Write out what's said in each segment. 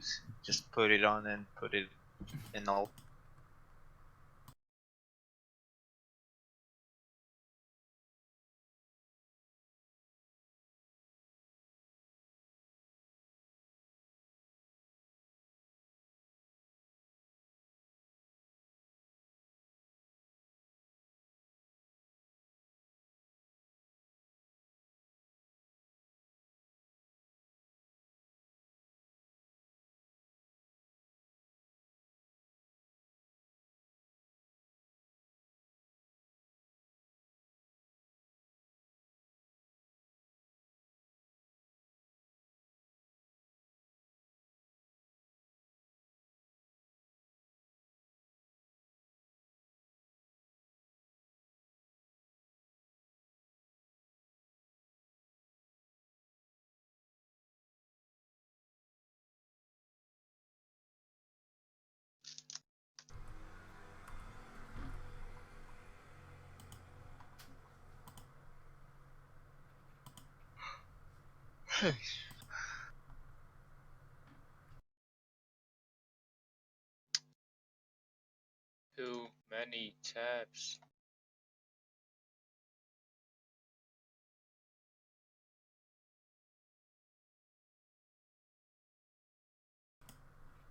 use. Just put it on and put it in all. Too many tabs.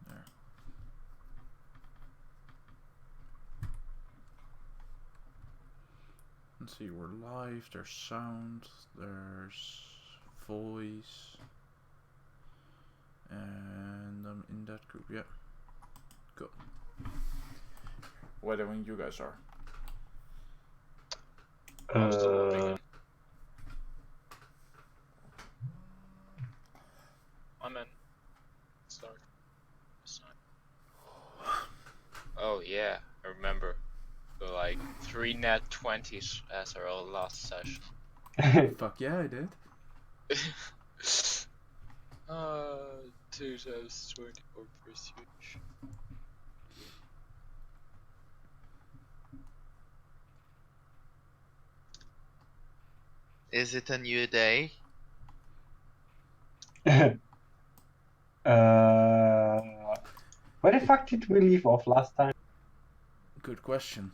There. Let's see, we're live, there's sound, there's voice, and I'm in that group, yeah. Go. Whether when you guys are. I'm still loading in. I'm in. Start. Oh yeah, I remember. So like 3 net 20s as our last session. Fuck yeah, I did. 2024 prestige. Is it a new day? Where the fuck did we leave off last time? Good question.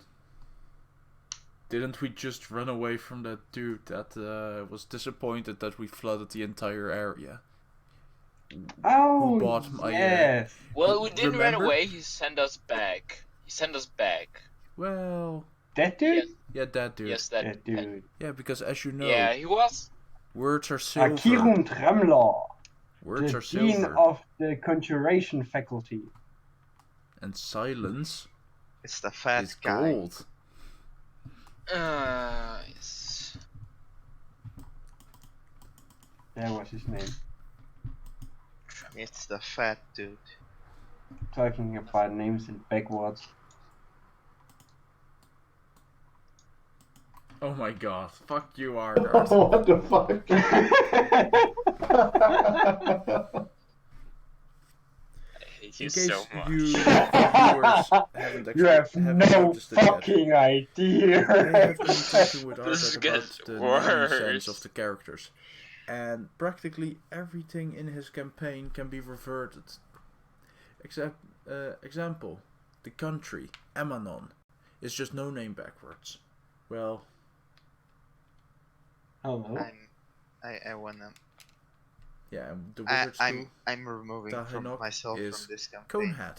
Didn't we just run away from that dude that was disappointed that we flooded the entire area? Oh, Who bought my, yes. Well, we didn't remember? run away. He sent us back. Well, That dude? Yes. yeah, that dude. Yes, that dude. Yeah, because as you know, Yeah, he was. words are silver. Kirun Tremlaw, Words the are dean silver. of the conjuration faculty. And silence It's the fat is guy. gold. Yes. That was his name. It's the fat dude. Talking about names in backwards. Oh my god, fuck you, Argard. What the fuck? I hate In you case so much. you viewers haven't You have haven't no noticed it yet, fucking idea. I have been talking with This Argard gets about the worse. naming sense of the characters. And practically everything in his campaign can be reverted. Example, the country, Emanon, is just no name backwards. Well, Hello? I wanna. yeah, the wizards too. I'm removing Dahenok myself is from this campaign. Conehead.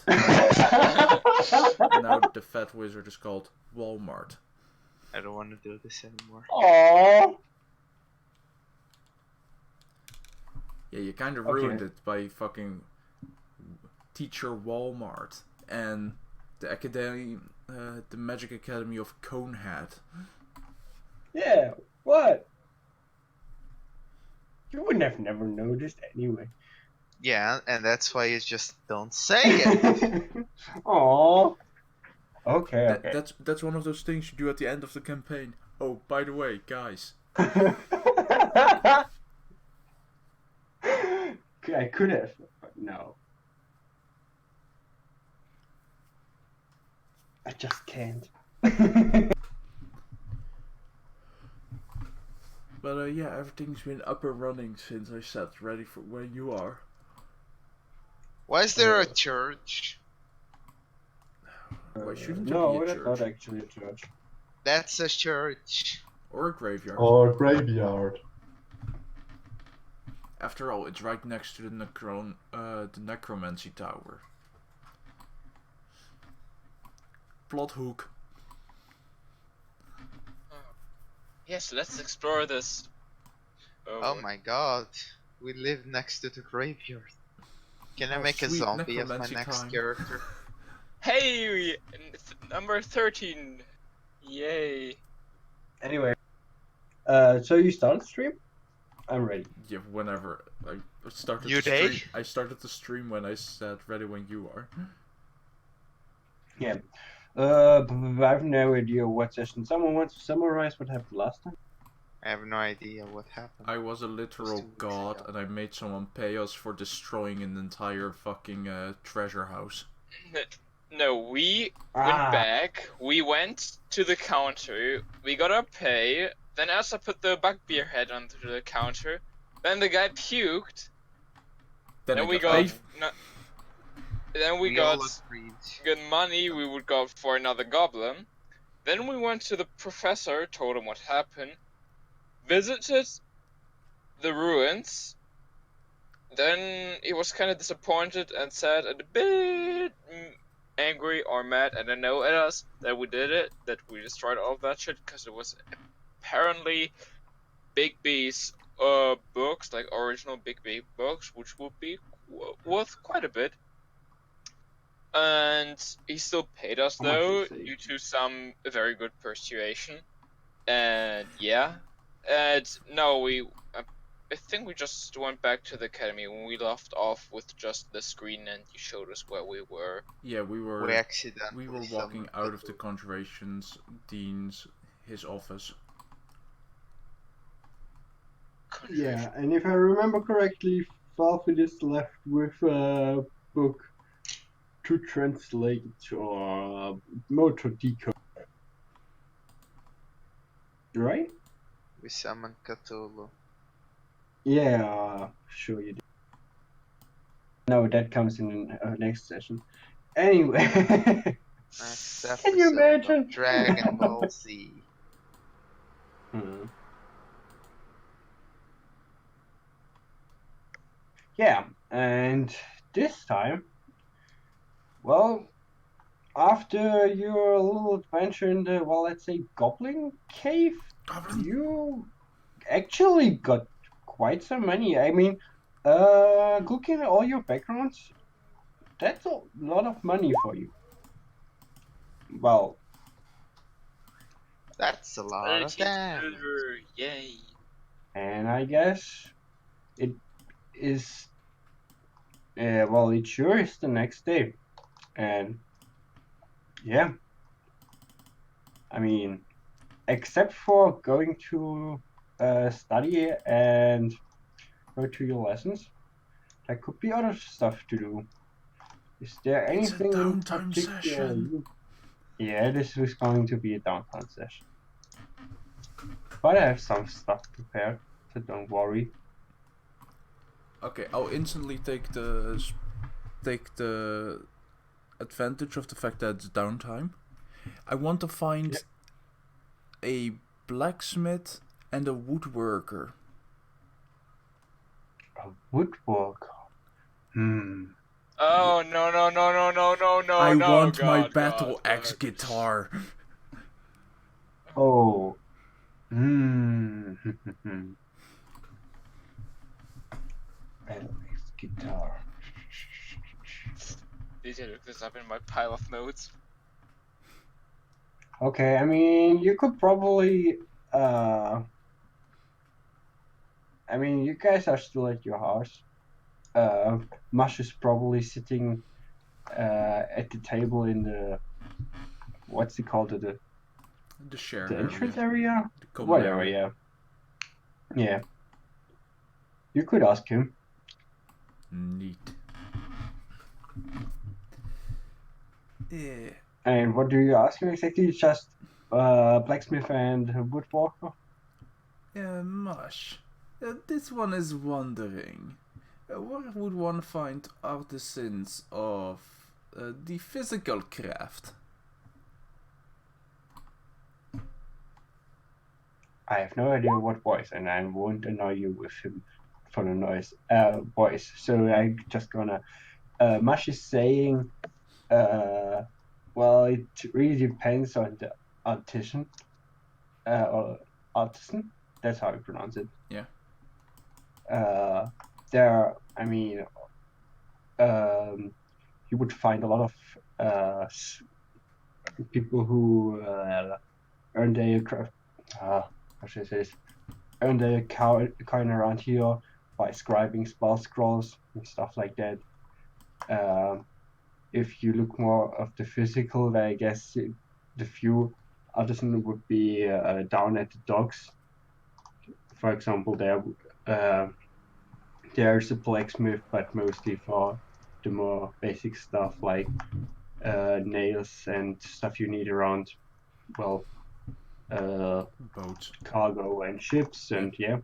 And now the fat wizard is called Walmart. I don't want to do this anymore. Aww. Yeah, you kind of Okay. ruined it by fucking Teacher Walmart and the academy, the Magic Academy of Conehead. Yeah, what? You wouldn't have never noticed anyway. Yeah, and that's why you just don't say it. Aww. Okay. That's one of those things you do at the end of the campaign. Oh, by the way, guys. I could have, but no. I just can't. But yeah, everything's been up and running since I said ready for when you are. Why is there a church? Why shouldn't there no, be a that's not church? actually a church. That's a church. Or a graveyard. Or graveyard. After all, it's right next to the necromancy tower. Plot hook. Yes, let's explore this. Oh my god. We live next to the graveyard. Can I Oh, make a sweet zombie as my necromancy next time. character? Hey, number 13. Yay. Anyway, so you start the stream? I'm ready. Yeah, whenever I started You the day? stream, I started the stream when I said ready when you are. Yeah. I have no idea what session. Someone wants to summarize what happened last time? I have no idea what happened. I was a literal 2 weeks god, ago. and I made someone pay us for destroying an entire fucking treasure house. No, we went back, we went to the counter, we got our pay, then Elsa put the bugbear head onto the counter, then the guy puked, Then then I we got got... paid. Then we all got agreed. good money we would go for another goblin. Then we went to the professor, told him what happened, visited the ruins. Then he was kind of disappointed and sad and a bit angry or mad, I don't know, at us that we did it, that we destroyed all of that shit, because it was apparently Big B's books, like original Big B books, which would be worth quite a bit. And he still paid us How much though, is he? due to some very good persuasion. And yeah, and no, I think we just went back to the academy when we left off with just the screen, and you showed us where we were. Yeah, we We were accidentally walking summoned out of the Cthulhu. Conjurations Dean's his office. Yeah, and if I remember correctly, Valfrid is left with a book to translate or more to decode. Right? We summoned Cthulhu. Yeah, sure you did. No, that comes in next session. Anyway, Next can you episode imagine? of Dragon Ball Z. Yeah, and this time, well, after your little adventure in the, well, let's say, Goblin Cave, you actually got quite some money. I mean, looking at all your backgrounds, that's a lot of money for you. Well, That's a lot of 13 damage. silver, yay. and I guess it is, well, it sure is the next day. And yeah, I mean, except for going to study and go to your lessons, there could be other stuff to do. Is there It's a anything in downtime particular? session. Yeah, this is going to be a downtime session. But I have some stuff prepared, so don't worry. Okay, I'll instantly take the advantage of the fact that it's downtime. I want to find a blacksmith and a woodworker. A woodworker. Oh, no, no, no, no, no, no, no, I no, want my God, battle God, axe God. guitar. Oh. Battle axe guitar. Did you look this up in my pile of notes? Okay, I mean, you could probably, I mean, you guys are still at your house. Mush is probably sitting, at the table in the, what's it called, the The entrance area? The common Whatever, area. yeah. Yeah. You could ask him. Neat. Yeah. And what do you ask him exactly? Just, blacksmith and woodworker? Mush. This one is wondering, Where would one find artisans of the physical craft? I have no idea what voice, and I won't annoy you with him for the noise voice. So I'm just gonna. Mash is saying, well, it really depends on the artisan, or artisan. That's how you pronounce it. Yeah. There, I mean, you would find a lot of people who earn their craft. How should I say this? Earn their coin around here by scribing spell scrolls and stuff like that. If you look more of the physical, then I guess the few artisan would be down at the docks. For example, there's a blacksmith, but mostly for the more basic stuff like nails and stuff you need around, well, Boats. cargo and ships, and yeah.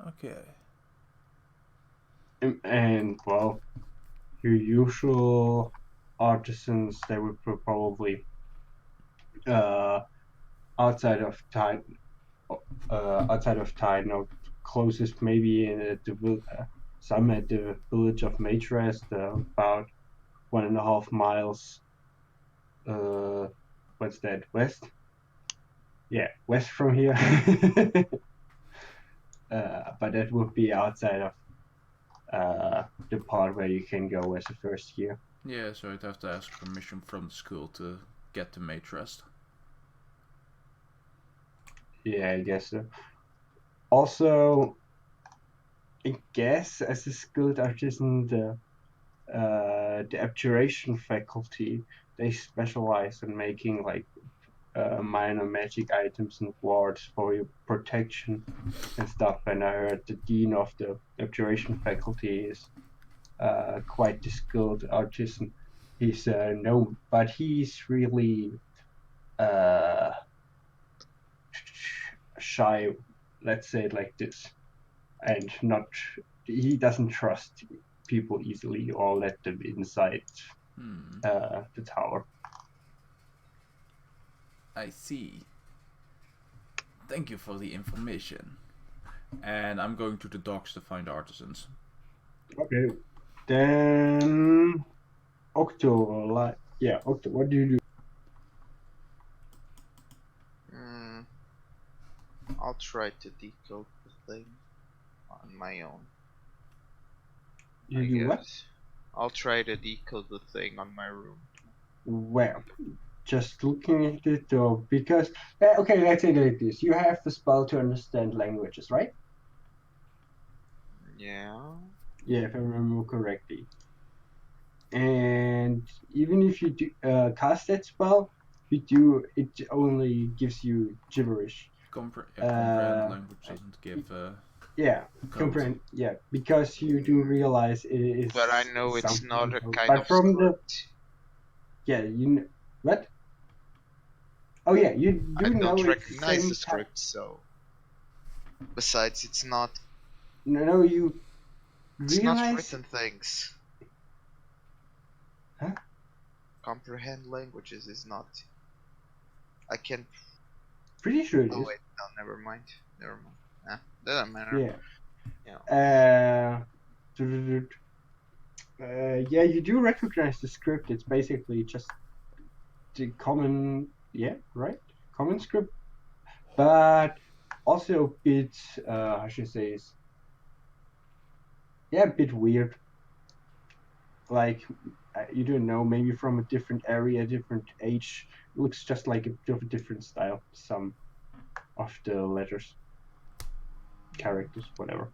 Okay. And well, your usual artisans, they would probably outside of time, no, closest maybe in some at the village of Matrest, about 1.5 miles. What's that? West? Yeah, west from here. But that would be outside of the part where you can go as a first year. Yeah, so I'd have to ask permission from the school to get to Matrest. Yeah, I guess so. Also, I guess as a skilled artisan, the abjuration faculty, they specialize in making like minor magic items and wards for your protection and stuff. And I heard the dean of the abjuration faculty is quite the skilled artisan. He's no, but he's really shy, let's say it like this, and not. He doesn't trust people easily or let them inside the tower. I see. Thank you for the information. And I'm going to the docks to find artisans. Okay. Then Octo, Octo, what do you do? I'll try to decode the thing on my own. You do what? I'll try to decode the thing on my room. Well, just looking at it though, because okay, let's say like this: you have the spell to understand languages, right? Yeah. Yeah, if I remember correctly. And even if you do cast that spell, it only gives you gibberish. Comprehend language doesn't give. Comprehend. Yeah, because you do realize it is. But I know it's not a kind but of from script. What? Oh yeah, you do I know don't it's recognize the script, so. Besides, it's not. No, you It's realize. not written things. Huh? Comprehend languages is not. I can. Pretty sure it is. Oh wait, no, never mind. Doesn't matter. Yeah. Yeah, you do recognize the script. It's basically just the common, common script, but also a bit, how should I say this? Yeah, a bit weird. Like, you don't know, maybe from a different area, different age. It looks just like a bit of a different style. Some of the letters, characters, whatever.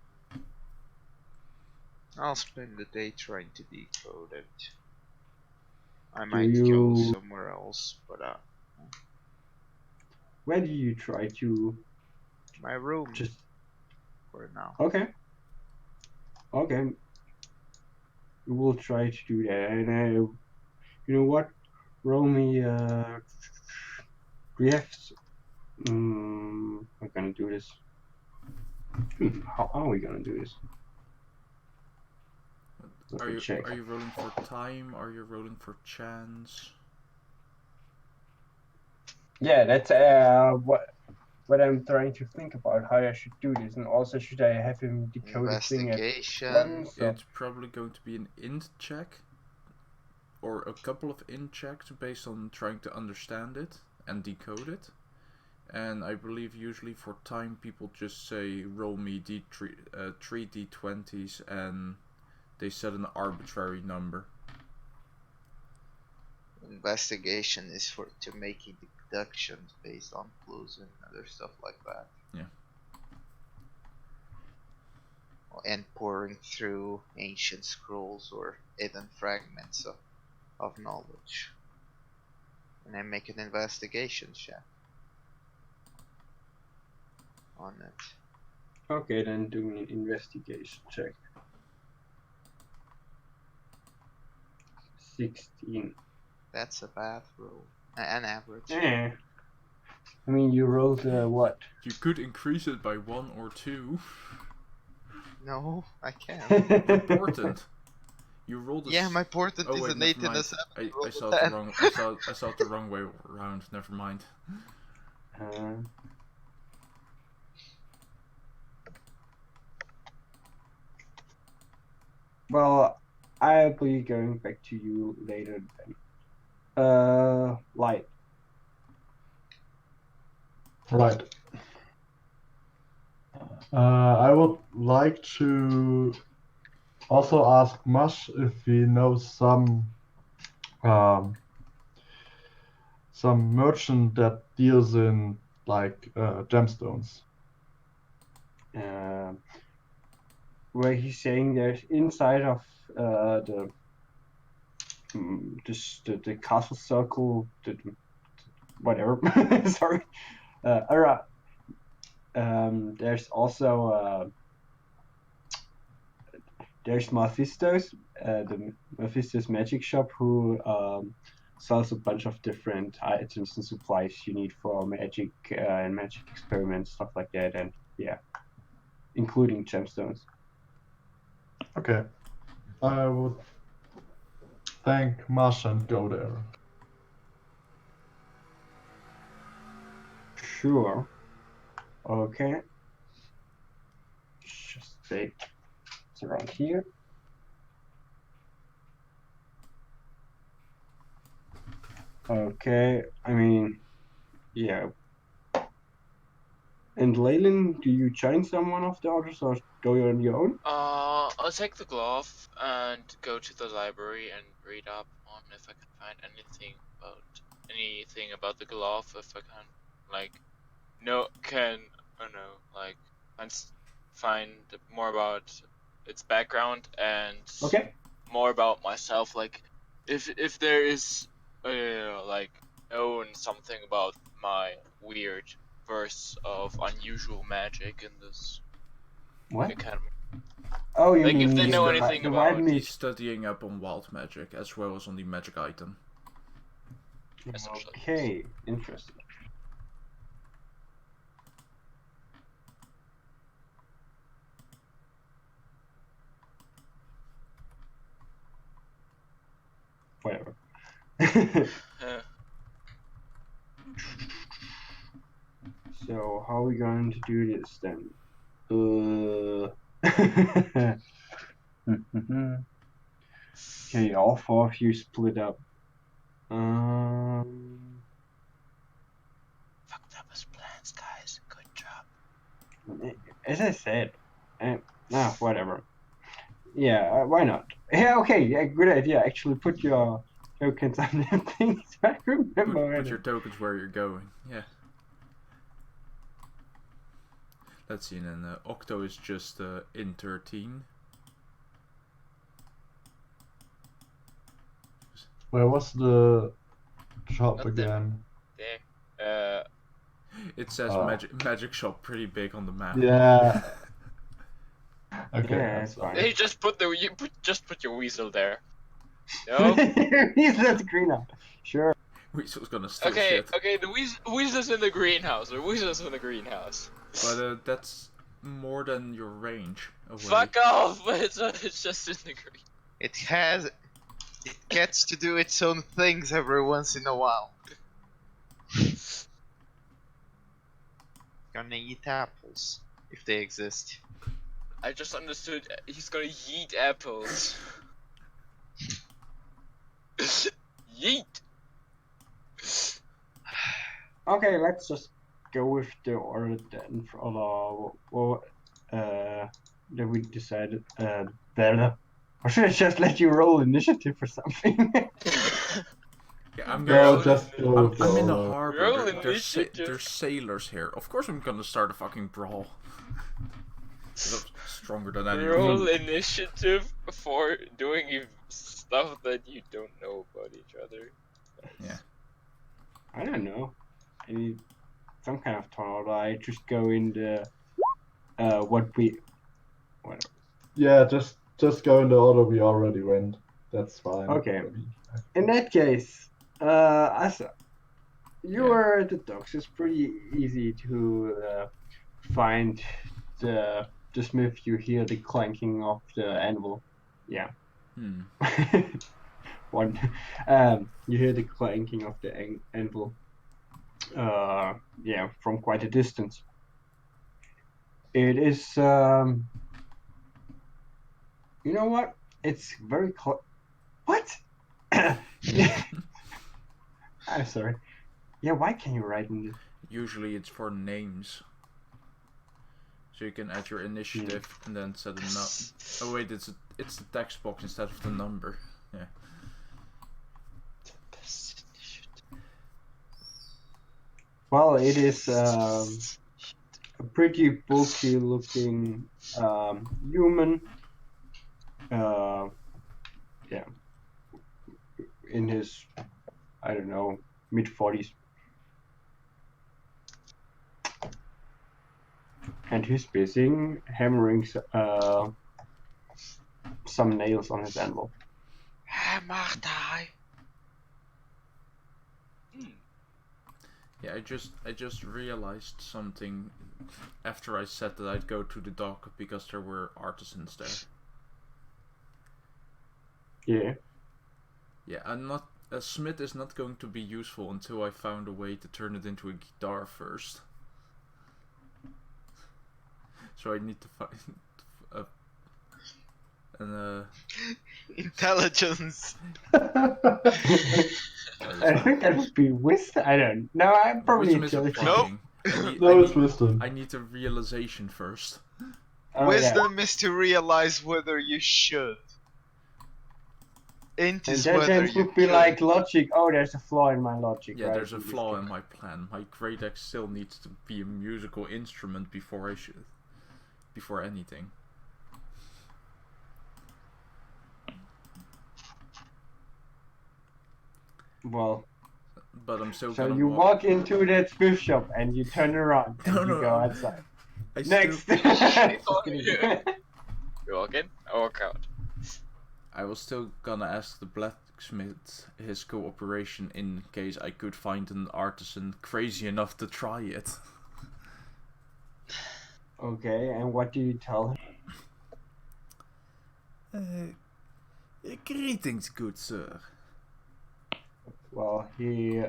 I'll spend the day trying to decode it. I might go somewhere else, but where do you try to? My room. Just for now. Okay. We will try to do that. And you know what? Roll me. We have. We're gonna do this. How are we gonna do this? Let Are me you check. are you rolling for time? Are you rolling for chance? Yeah, that's what I'm trying to think about how I should do this, and also should I have him decode a thing at Investigation. once? Or... It's probably going to be an int check, or a couple of int checks based on trying to understand it and decode it. And I believe usually for time people just say roll me three d20s and they set an arbitrary number. Investigation is for to making deductions based on clues and other stuff like that. Yeah. And pouring through ancient scrolls or hidden fragments of knowledge. And I make an investigation check on it. Okay, then do me an investigation check. 16. That's a bad roll. An average. Yeah. I mean, you rolled what? You could increase it by 1 or 2. No, I can't. Your portent. You rolled a Yeah, my portent oh, is wait, an never 8 and a mind. 7. I saw it the wrong. I saw it the wrong way around. Never mind. Well, I'll be going back to you later then. Light. Right. I would like to also ask Mush if he knows some merchant that deals in like gemstones. Where he's saying there's inside of the castle circle, whatever. Sorry. There's also there's Mephisto's, the Mephisto's magic shop, who sells a bunch of different items and supplies you need for magic and magic experiments, stuff like that, and yeah, including gemstones. Okay. I would thank Mush and go there. Sure. Okay. Just say it's around here. Okay, I mean, yeah. And Leyland, do you join someone of the others or go on your own? I'll take the glove and go to the library and read up on if I can find anything about the glove. If I can, like, find more about its background and Okay. more about myself. Like, if there is, like, known something about my weird verse of unusual magic in this What? academy. Oh, you Like, mean if they know anything the about wild He's meat? studying up on wild magic as well as on the magic item. essentially. Okay, interesting. Whatever. So how are we going to do this then? Okay, all four of you split up. Fucked up his plans, guys. Good job. As I said, whatever. Yeah, why not? Yeah, okay, yeah, good idea. Actually, put your tokens on them things. I remember. Put your tokens where you're going. Yeah. Let's see, and then Octo is just in 13. Where was the shop Not there. again? There. It says Oh. magic shop pretty big on the map. Yeah. Okay. Yeah, I'm it's sorry. fine. Hey, just put your weasel there. No. He's that green up. Sure. Weasel's gonna steal Okay, shit. okay. The weasel's in the greenhouse. The weasel's in the greenhouse. But that's more than your range away. Fuck off! It's just in the green. It gets to do its own things every once in a while. Gonna eat apples if they exist. I just understood he's gonna yeet apples. Yeet! Okay, let's just go with the order then. That we decided. Then, or should I just let you roll initiative or something? Yeah, I'm No, gonna. just go I'm, with the I'm in a order. harbor. Roll There's initiative. sailors here. Of course, I'm gonna start a fucking brawl. 'Cause I'm stronger than anyone. Roll initiative for doing stuff that you don't know about each other. Yeah. I don't know. Maybe some kind of turn order. I just go in the what. Yeah, just go in the order we already went. That's fine. Okay. for me. In that case, Asa, you Yeah. are the dogs. It's pretty easy to find the smith. You hear the clanking of the anvil. Yeah. Hmm. One. You hear the clanking of the anvil. Yeah, from quite a distance. It is. You know what? It's very close. What? I'm sorry. Yeah, why can you write in this? Usually it's for names. So you can add your initiative and then set a Oh wait, it's the text box instead of the number. Yeah. Well, it is a pretty bulky looking human. Yeah, in his, I don't know, mid-40s. And he's busy hammering some nails on his anvil. Hammer die. Yeah, I just realized something after I said that I'd go to the dock because there were artisans there. Yeah. Yeah, a smith is not going to be useful until I found a way to turn it into a guitar first. So I need to find Intelligence. I think that would be wisdom. I don't know. I'm probably Wisdom is intelligent. applying. No, it's wisdom. I need a realization first. Oh, Wisdom is to realize whether you should. Int yeah. is Intelligence whether you would be could. like logic. Oh, there's a flaw in my logic. Yeah, right, there's a in this flaw case. in my plan. My great axe still needs to be a musical instrument before anything. Well, But I'm still so gonna you walk into that thrift shop and you turn around and you go outside. Next. Just kidding. You walk in, I walk out. I was still gonna ask the blacksmith his cooperation in case I could find an artisan crazy enough to try it. Okay, and what do you tell him? Greetings, good sir. Well, he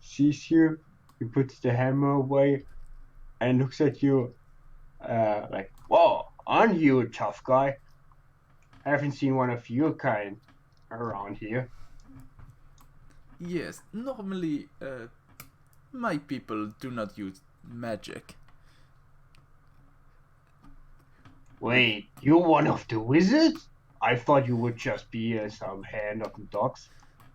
sees you, he puts the hammer away, and looks at you like, whoa, aren't you a tough guy? Haven't seen one of your kind around here. Yes, normally, my people do not use magic. Wait, you're one of the wizards? I thought you would just be some hand of the dogs.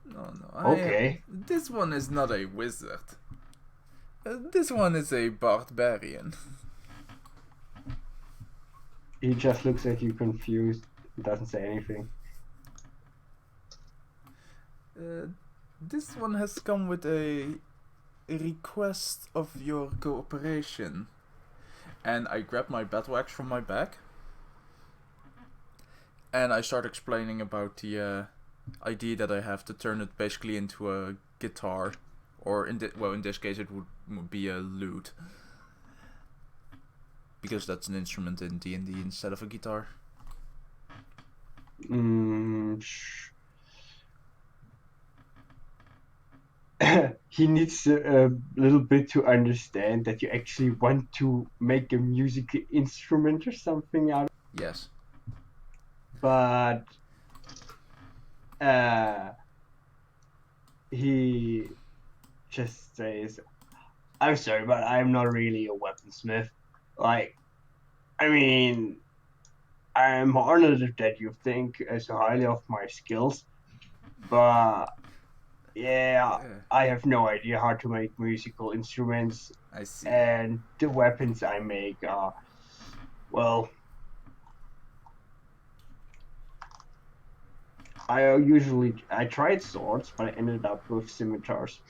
No, Okay. This one is not a wizard. This one is a barbarian. He just looks at you confused, doesn't say anything. This one has come with a request of your cooperation. And I grab my battle axe from my bag. And I start explaining about the idea that I have to turn it basically into a guitar. Or in this case it would be a lute. Because that's an instrument in D&D instead of a guitar. Mm, he needs a little bit to understand that you actually want to make a musical instrument or something out. Yes. But he just says, "I'm sorry, but I'm not really a weaponsmith. Like, I mean, I'm honored that you think so highly of my skills, but yeah, I have no idea how to make musical instruments, I see. and the weapons I make are, well, I tried swords, but I ended up with scimitars."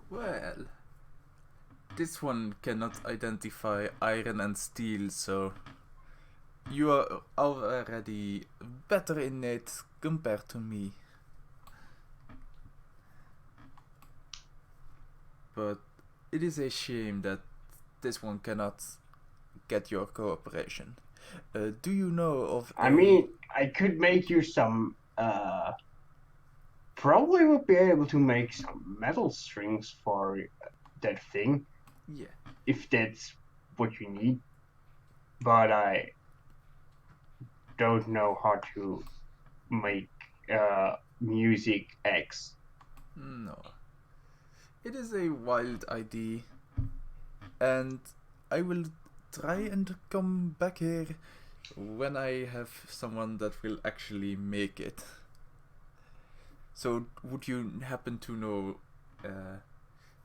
Well, this one cannot identify iron and steel, so you are already better in it compared to me. But it is a shame that this one cannot get your cooperation. Do you know of I a... mean, I could make you some. Probably would be able to make some metal strings for that thing Yeah. if that's what you need. But I don't know how to make music X. No. It is a wild idea, and I will try and come back here when I have someone that will actually make it. So, would you happen to know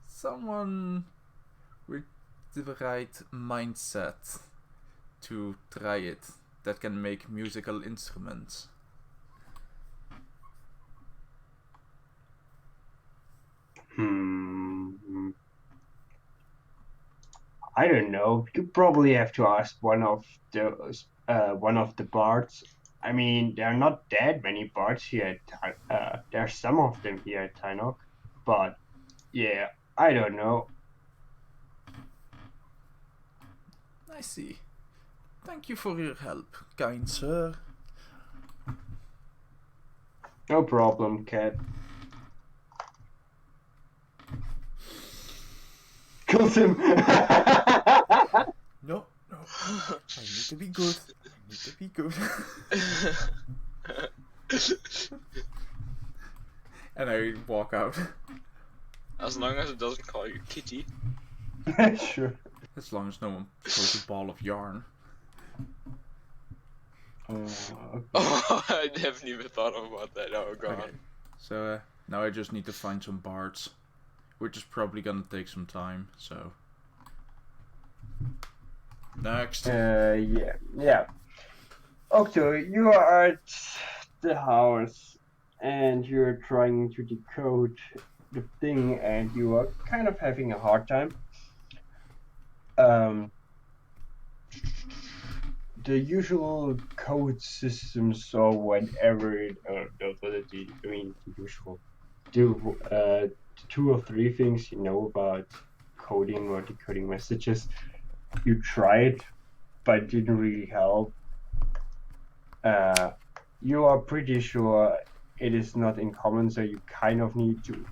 someone with the right mindset to try it that can make musical instruments? I don't know. You probably have to ask one of the bards. I mean, there are not that many bards here there are some of them here at Tynok, but yeah, I don't know. I see. Thank you for your help, kind sir. No problem, cat. Kills him. No, no. I need to be good. I need to be good. And I walk out. As long as it doesn't call you Kitty. Sure. As long as no one throws a ball of yarn. Okay. Oh, I haven't even thought about that. Oh god. Okay. So now I just need to find some bards, which is probably gonna take some time. So next. Yeah. Octo, you are at the house and you're trying to decode the thing and you are kind of having a hard time. The usual code systems or whatever the usual the two or three things you know about coding or decoding messages you tried but didn't really help. You are pretty sure it is not in common, so you kind of need to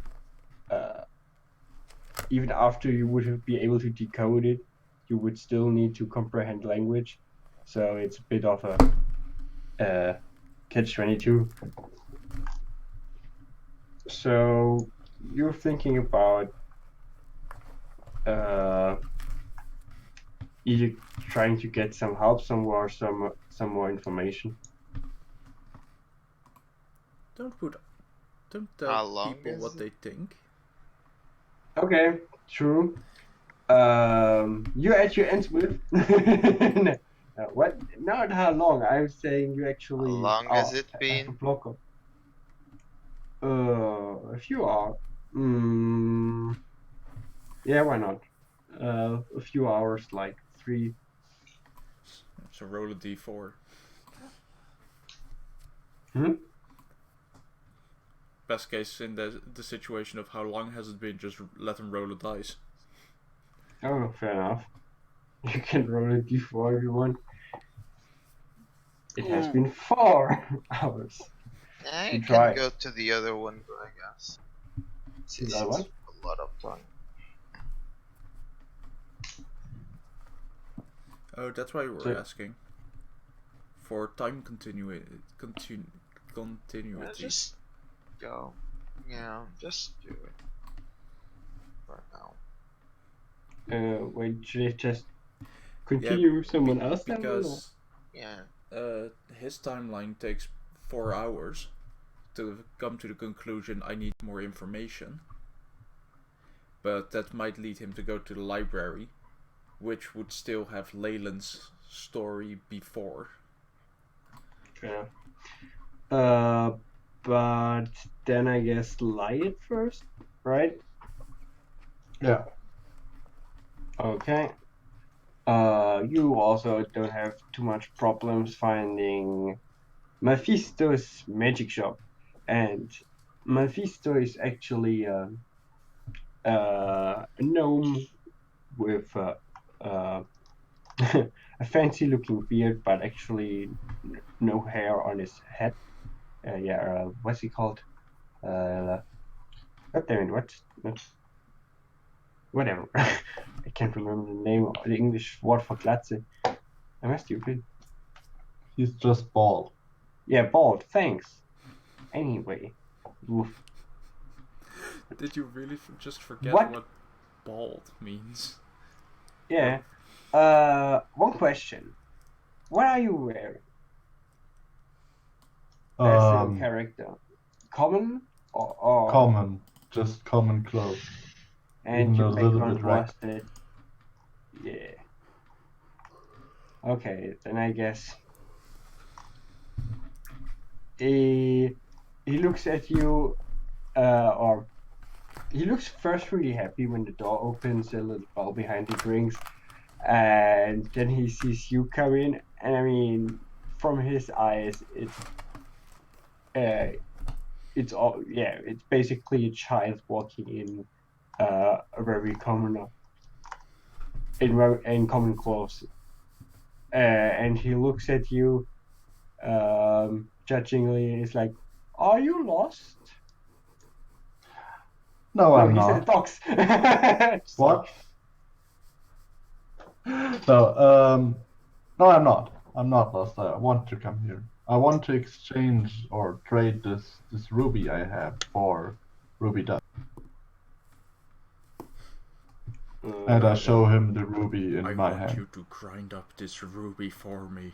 even after you would be able to decode it, you would still need to comprehend language. So it's a bit of a catch-22. So you're thinking about either trying to get some help somewhere, some more information. Don't How tell long people is what it? they think. Okay, true. You actually ends with what? Not how long. I'm saying you actually How long has it have a been? block of. If you are, yeah, why not? A few hours, like 3. So roll a d4. Hmm? Best case in the situation of how long has it been, just let him roll a dice. Oh, fair enough. You can roll a d4 if you want. It has Ooh. been 4 hours. I You can try. go to the other one, but I guess The other it's one? a lot of time. Oh, that's why we're So, asking. For time Yeah, continuity. just go. Yeah, just do it for now. wait, should I just continue with someone else then? Or? Because Yeah, his timeline takes 4 hours to come to the conclusion I need more information. But that might lead him to go to the library, which would still have Leyland's story before. Yeah. But then I guess lie it first, right? Yeah. Okay. You also don't have too much problems finding Mephisto's magic shop, and Mephisto is actually a gnome with uh, a fancy-looking beard, but actually no hair on his head. What's he called? God damn it, what? Whatever. I can't remember the name of the English word for Glatze. Am I stupid? He's just bald. Yeah, bald, thanks. Anyway. Oof. Did you really just forget What? bald means? Yeah. One question. What are you wearing as your character? Common or Common. Just common clothes. and Even your a little background bit was that yeah. Okay, then I guess he looks at you or he looks first really happy when the door opens, a little bell behind it rings, and then he sees you come in, and I mean, from his eyes, it's all it's basically a child walking in a very common in common clothes, and he looks at you judgingly, and is like, "Are you lost?" No, No, I'm he said not. dogs. What? No, no, I'm not. I'm not lost. I want to come here. I want to exchange or trade this ruby I have for ruby dust. And I show him the ruby in I my want hand. you to grind up this ruby for me.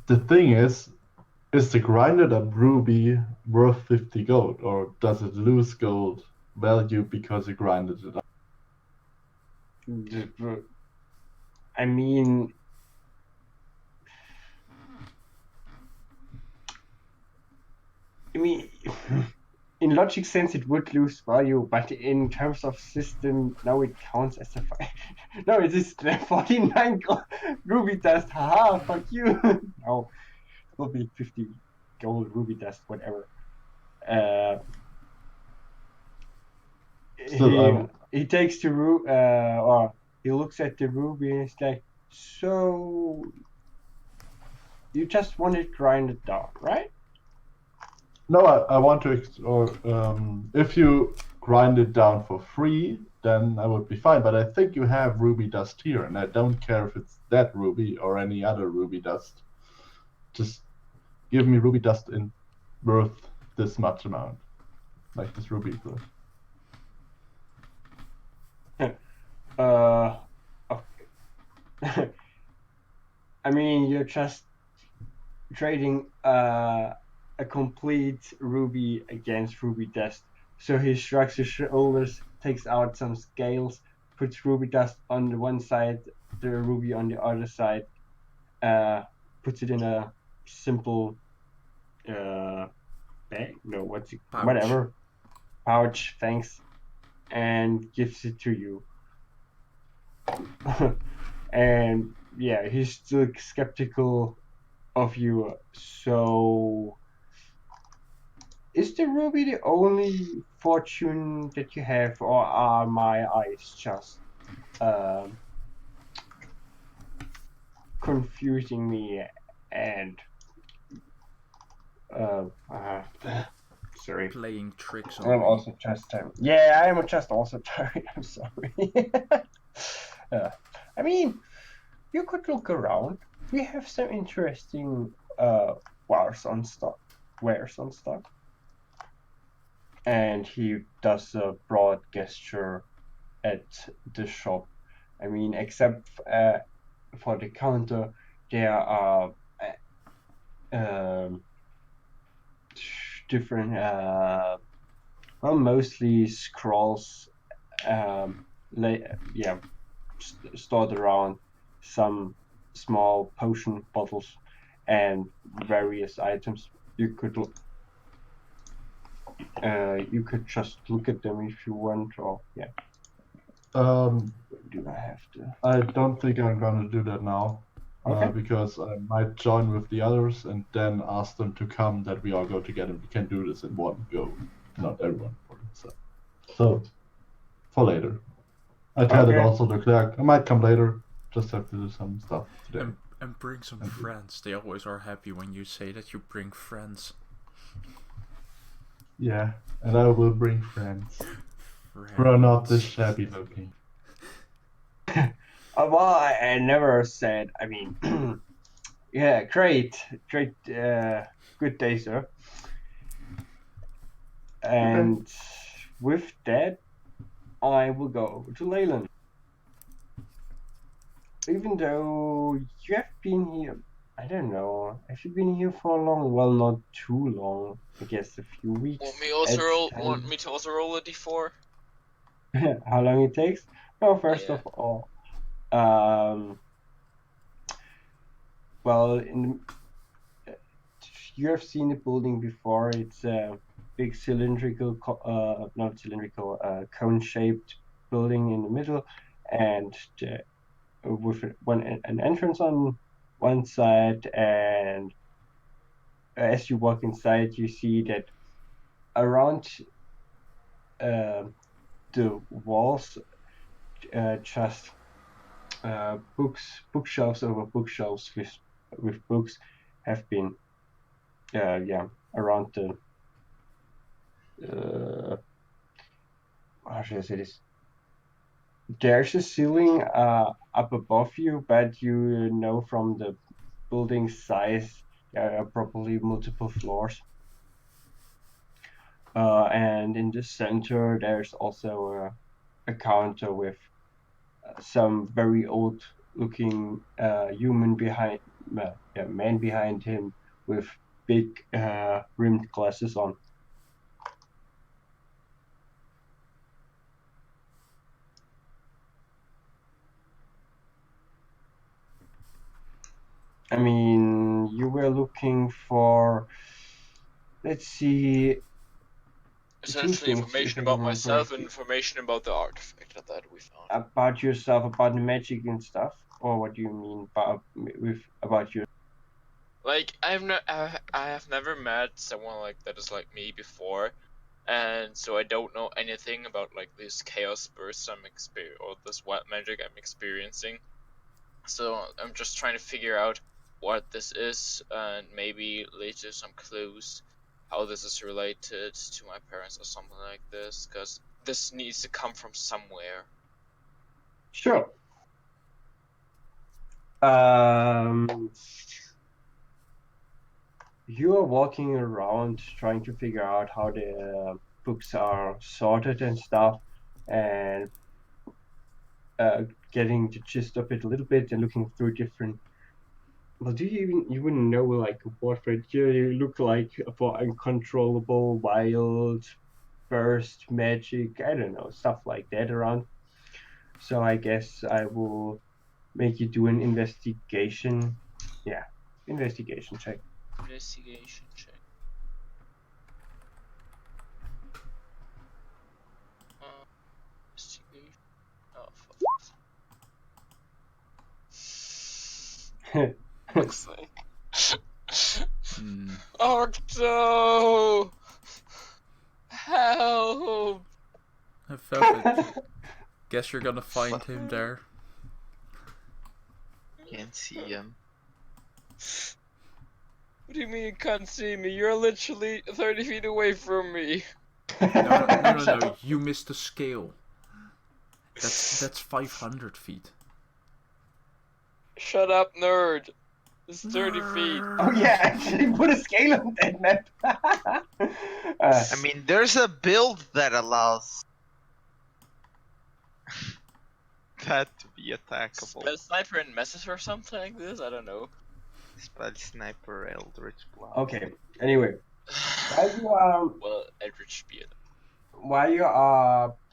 The thing is the grinded up ruby worth 50 gold, or does it lose gold value because you grinded it up? I mean, in logic sense, it would lose value, but in terms of system, now it counts as a no, it is 49 ruby dust. Haha, fuck you. No, it will be 50 gold ruby dust, whatever. He takes the ruby, or he looks at the ruby and is like, so you just want it grinded down, right? No, I want to, if you grind it down for free, then I would be fine. But I think you have ruby dust here, and I don't care if it's that ruby or any other ruby dust. Just give me ruby dust in worth this much amount, like this ruby is worth. Okay. I mean, you're just trading a complete ruby against ruby dust. So he shrugs his shoulders, takes out some scales, puts ruby dust on the one side, the ruby on the other side, puts it in a simple bag. No, Pouch. whatever pouch. Thanks, and gives it to you. And yeah, he's still skeptical of you. So, is the ruby the only fortune that you have, or are my eyes just confusing me and sorry. Playing tricks on I'm me. also just yeah, I'm just also tired. I'm sorry. I mean, you could look around. We have some interesting wares on stock. And he does a broad gesture at the shop. I mean, except for the counter, there are different, well, mostly scrolls, stored around, some small potion bottles, and various items. You could just look at them if you want, or yeah. Do I have to? I don't think I'm gonna do that now. Okay. Because I might join with the others and then ask them to come that we all go together. We can do this in one go, not everyone for themselves. So, for later. I tell it Okay. also to Clark. I might come later. Just have to do some stuff today. And bring some friends. They always are happy when you say that you bring friends. Yeah, and I will bring friends. Who are not this shabby looking. Well, I never said. I mean, yeah, great, good day, sir. And with that, I will go over to Leyland. Even though you have been here, I don't know. Have you been here for long? Well, not too long. I guess a few weeks. Want me to also roll a d4? How long it takes? Well, first of all, well, you have seen the building before. It's a big cylindrical, not cylindrical, cone-shaped building in the middle, and with an entrance on one side. And as you walk inside, you see that around the walls, just bookshelves over bookshelves with books have been around the how should I say this? There's a ceiling up above you, but you know from the building size there are probably multiple floors. And in the center there's also a counter with some very old looking man behind him with big rimmed glasses on. I mean, you were looking for, let's see, essentially information about myself and information about the artifact that we found. About yourself, about the magic and stuff, or what do you mean about you? Like I have never met someone like that is like me before, and so I don't know anything about like this chaos burst or this wild magic I'm experiencing. So I'm just trying to figure out what this is and maybe later some clues how this is related to my parents or something like this, because this needs to come from somewhere. Sure. You are walking around trying to figure out how the books are sorted and stuff, and getting the gist of it a little bit and looking through different. Well, do you even know like what you look like for uncontrollable wild burst magic? I don't know, stuff like that around. So I guess I will make you do an investigation. Yeah, investigation check. Investigation check. Investigation. Oh, fuck. Looks like. Octo! Help! I felt it. Guess you're gonna find him there. Can't see him. What do you mean you can't see me? You're literally 30 feet away from me. No. You missed the scale. That's 500 feet. Shut up, nerd. It's 30 feet. Oh yeah, actually put a scale on that map. I mean, there's a build that allows that to be attackable. Spell sniper and messes or something like this? I don't know. Spell Sniper Eldritch Blast. Okay. Anyway, while you are Well, Eldritch Spear.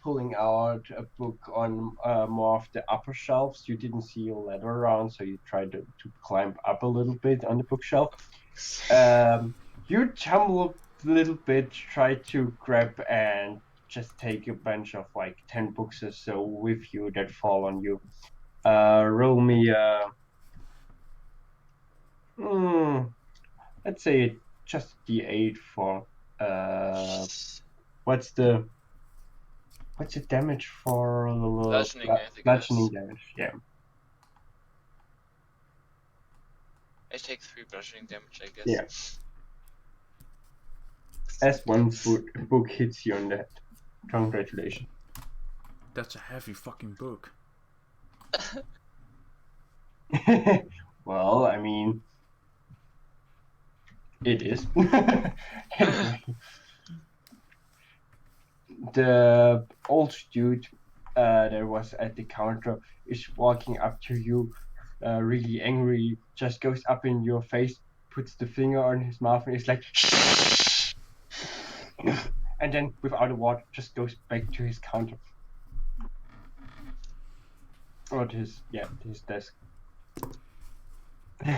pulling out a book on more of the upper shelves, you didn't see a ladder around, so you tried to climb up a little bit on the bookshelf. You tumble a little bit, try to grab and just take a bunch of like 10 books or so with you that fall on you. Roll me let's say just D8 for what's the damage for Bludgeoning, I think it bludgeoning is. damage? Yeah. I take 3 bludgeoning damage, I guess. Yeah. As one book hits you on that. Congratulations. That's a heavy fucking book. Well, I mean, it is. Anyway. The old dude that was at the counter is walking up to you, really angry, just goes up in your face, puts the finger on his mouth, and is like, and then without a word, just goes back to his counter. Or to his desk. You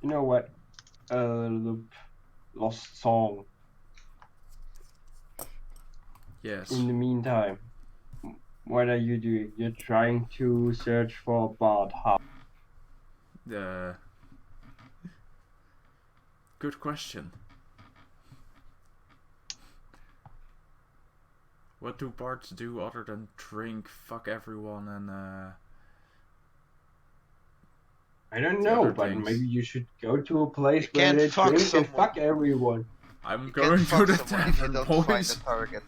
know what? The lost song. Yes. In the meantime, what are you doing? You're trying to search for Bard. How? Good question. What do bards do other than drink, fuck everyone, and I don't the know, other but things? maybe you should go to a place You where can't they fuck drink and someone. fuck everyone. I'm You going can't to fuck the someone if you tavern, don't find boys. the target.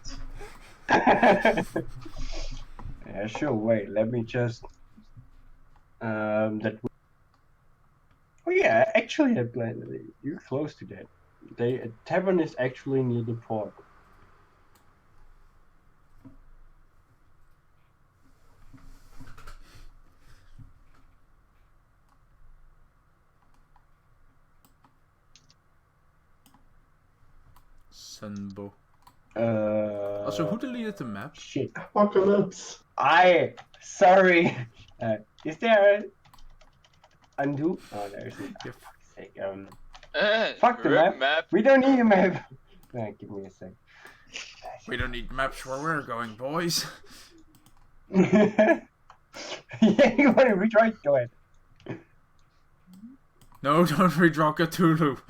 Yeah, sure. Wait, let me just. That. Oh yeah, actually, you're close to that. A tavern is actually near the port. Sunbo. Also, who deleted the map? Shit. Apocalypse. Sorry. Is there an undo? Oh, there isn't. Yep. For fuck's sake. Fuck the map. We don't need a map. Give me a sec. We don't need maps where we're going, boys. Yeah, you want to retry? Go ahead. No, don't redraw Cthulhu.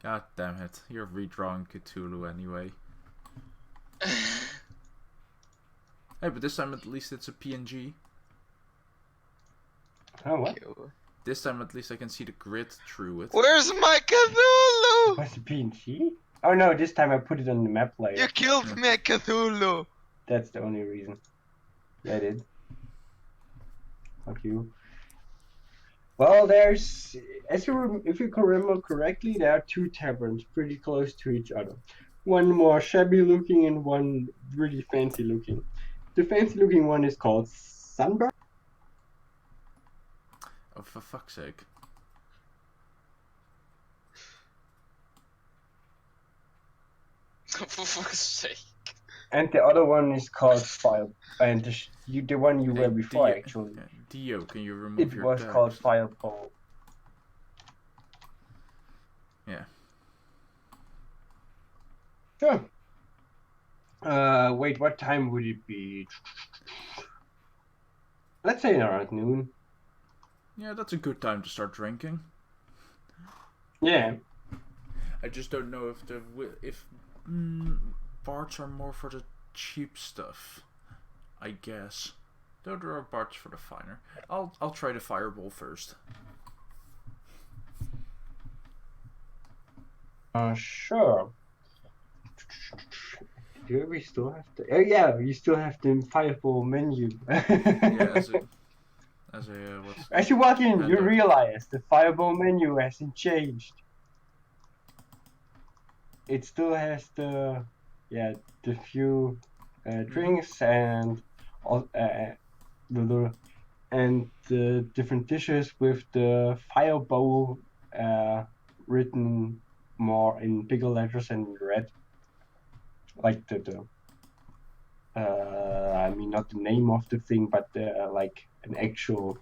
God damn it, you're redrawing Cthulhu anyway. Hey, but this time at least it's a PNG. Oh, what? This time at least I can see the grid through it. Where's my Cthulhu? Was it PNG? Oh no, this time I put it on the map layer. You killed me, Cthulhu! That's the only reason. Yeah, I did. Fuck you. Well, there's, if you can remember correctly, there are 2 taverns pretty close to each other. One more shabby looking and one really fancy looking. The fancy looking one is called Sunburn. Oh, for fuck's sake. For fuck's sake. And the other one is called File. And the one you were before, actually. Dio, can you remove It your was text? called Filepole. Yeah. Sure. Wait, what time would it be? Let's say around noon. Yeah, that's a good time to start drinking. Yeah. I just don't know if bards are more for the cheap stuff. I guess. Though there are bards for the finer. I'll try the fireball first. Sure. Do we still have to? Oh yeah, you still have the fireball menu. Yeah, as a what's As you walk in, you handout. realize the fireball menu hasn't changed. It still has the few drinks and all the different dishes with the fireball written more in bigger letters and in red, like I mean not the name of the thing, but like an actual,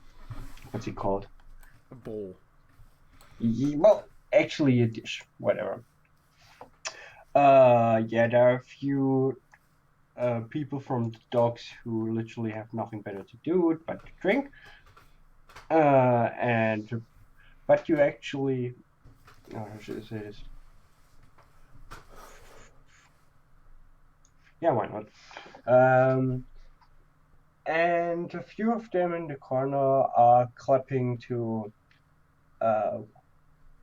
what's it called? A bowl. Well, actually a dish, whatever. Yeah, there are a few people from the docks who literally have nothing better to do but to drink. But you actually, how should I say this? Yeah, why not? And a few of them in the corner are clapping to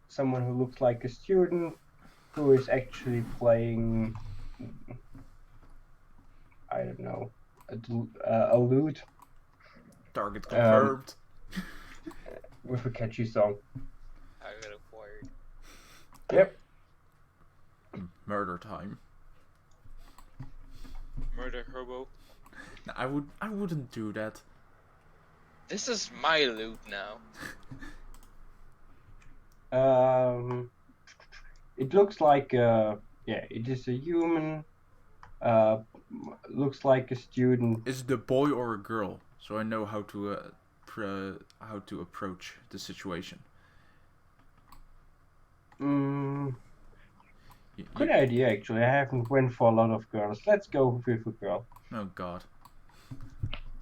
someone who looks like a student who is actually playing, I don't know, a lute. Target confirmed. With a catchy song. I got acquired. Yep. Murder time. Murder hobo. No, I wouldn't do that. This is my loot now. It looks like it is a human. Looks like a student. Is it a boy or a girl? So I know how to approach the situation. Good idea, actually. I haven't went for a lot of girls. Let's go with a girl. Oh God.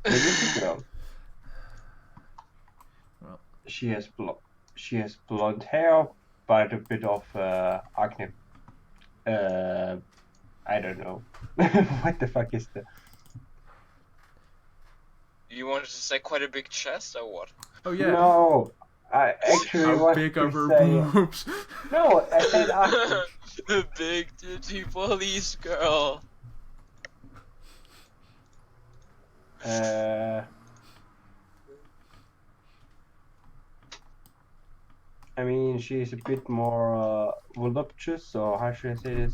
It is a girl. Well, she has blonde hair, but a bit of acne. I don't know. What the fuck is that? You wanted to say quite a big chest or what? oh yeah. No, I actually How wanted big are to her say. boobs? No, I said acne. The big titty police girl. I mean, she's a bit more voluptuous, or how should I say this?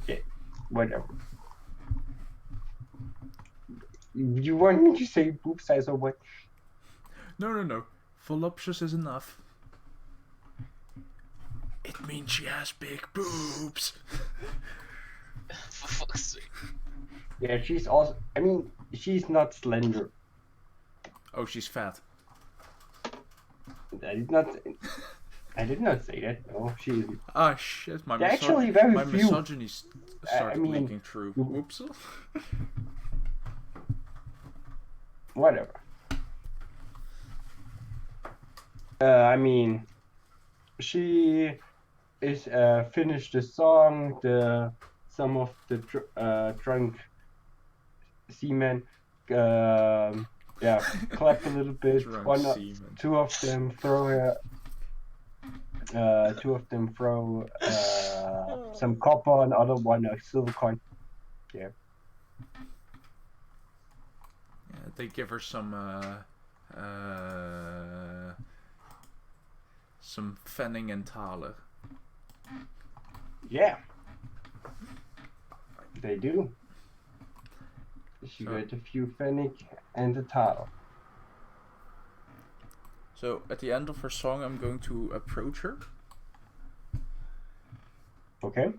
Yeah, whatever. You want me to say boob size or what? No. Voluptuous is enough. It means she has big boobs. For fuck's sake. Yeah, she's also. I mean, she's not slender. Oh, she's fat. I did not say that. No, she isn't. Ah shit, my Actually, very my few. misogyny started I mean, leaking through. Oops. Whatever. I mean, she is finished the song. Some of the drunk seamen, clap a little bit. Two of them throw some copper, another one a silver coin. Yeah. Yeah, they give her some Fenning and Thaler. Yeah. They do. She got a few Fennec and a Thaler. So at the end of her song, I'm going to approach her. Okay.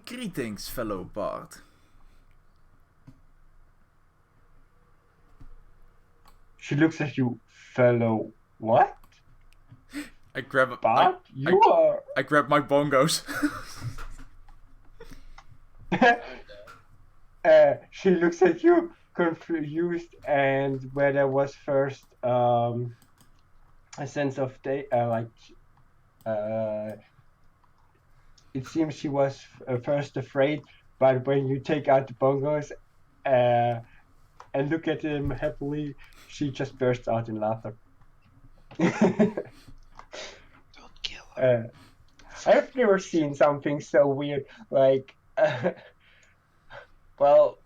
Greetings, fellow bard. She looks at you, fellow. What? I grab a bard. I grab my bongos. She looks at you. confused, and where there was first a sense of it seems she was first afraid, but when you take out the bongos and look at him happily, she just bursts out in laughter. Don't kill her. I've never seen something so weird. Like, well,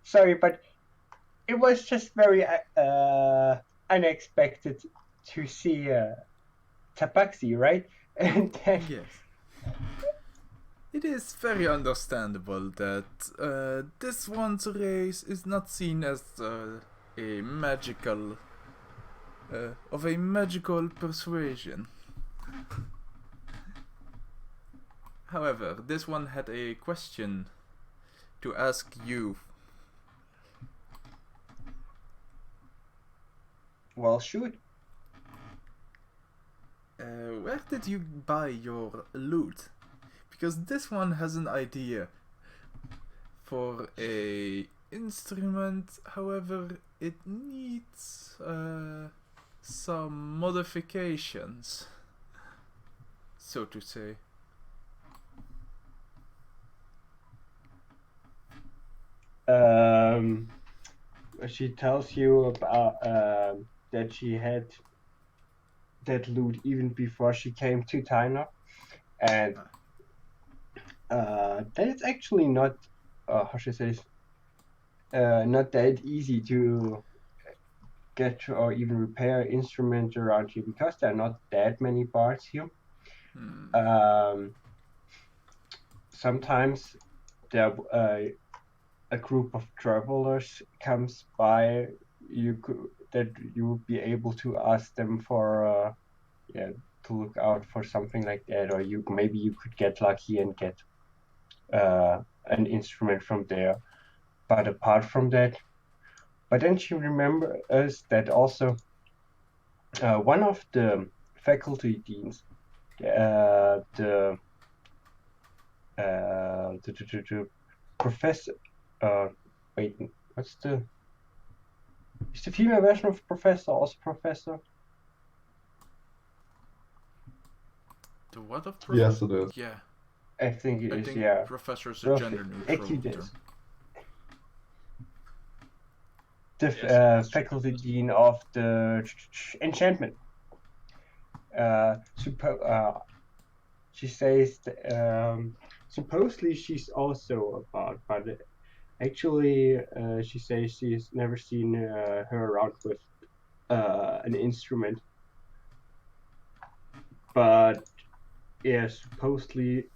sorry, but it was just very unexpected to see Tabaxi, right? And then Yes. It is very understandable that this one's race is not seen as a magical of a magical persuasion. However, this one had a question to ask you. well, shoot. Where did you buy your loot? Because this one has an idea for a instrument, however, it needs some modifications, so to say. She tells you about that she had that loot even before she came to China, and that it's actually not how should I say not that easy to get or even repair instruments around here because there are not that many bars here. Sometimes there a group of travelers comes by, you would be able to ask them for to look out for something like that, or maybe you could get lucky and get an instrument from there. But apart from that, but then she remembers that also one of the faculty deans, the professor. Wait, what's the? Is the female version of professor also professor? The what of Yes, it is. Yeah. I think it I is. think Yeah. professor is a gender neutral term. The faculty dean of the enchantment. She says supposedly she's also about, but actually she says she's never seen her around with an instrument. But yeah, supposedly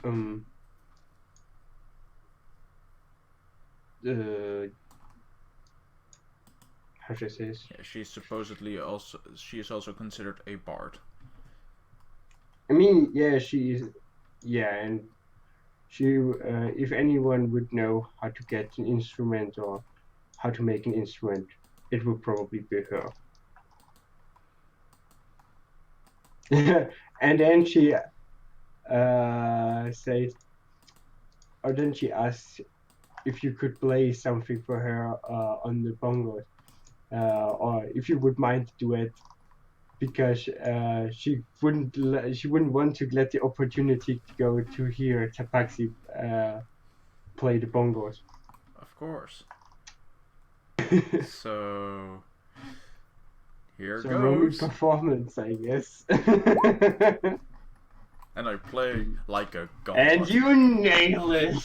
how should I say this? Yeah, she is also considered a bard. I mean, yeah, she is. Yeah, and she, if anyone would know how to get an instrument or how to make an instrument, it would probably be her. And then she says, or then she asks if you could play something for her on the bongos, or if you would mind to do it, because she wouldn't want to let the opportunity to go to hear Tapaxi play the bongos. Of course. So here so roll goes. Performance, I guess. And I play like a god. And you nail it.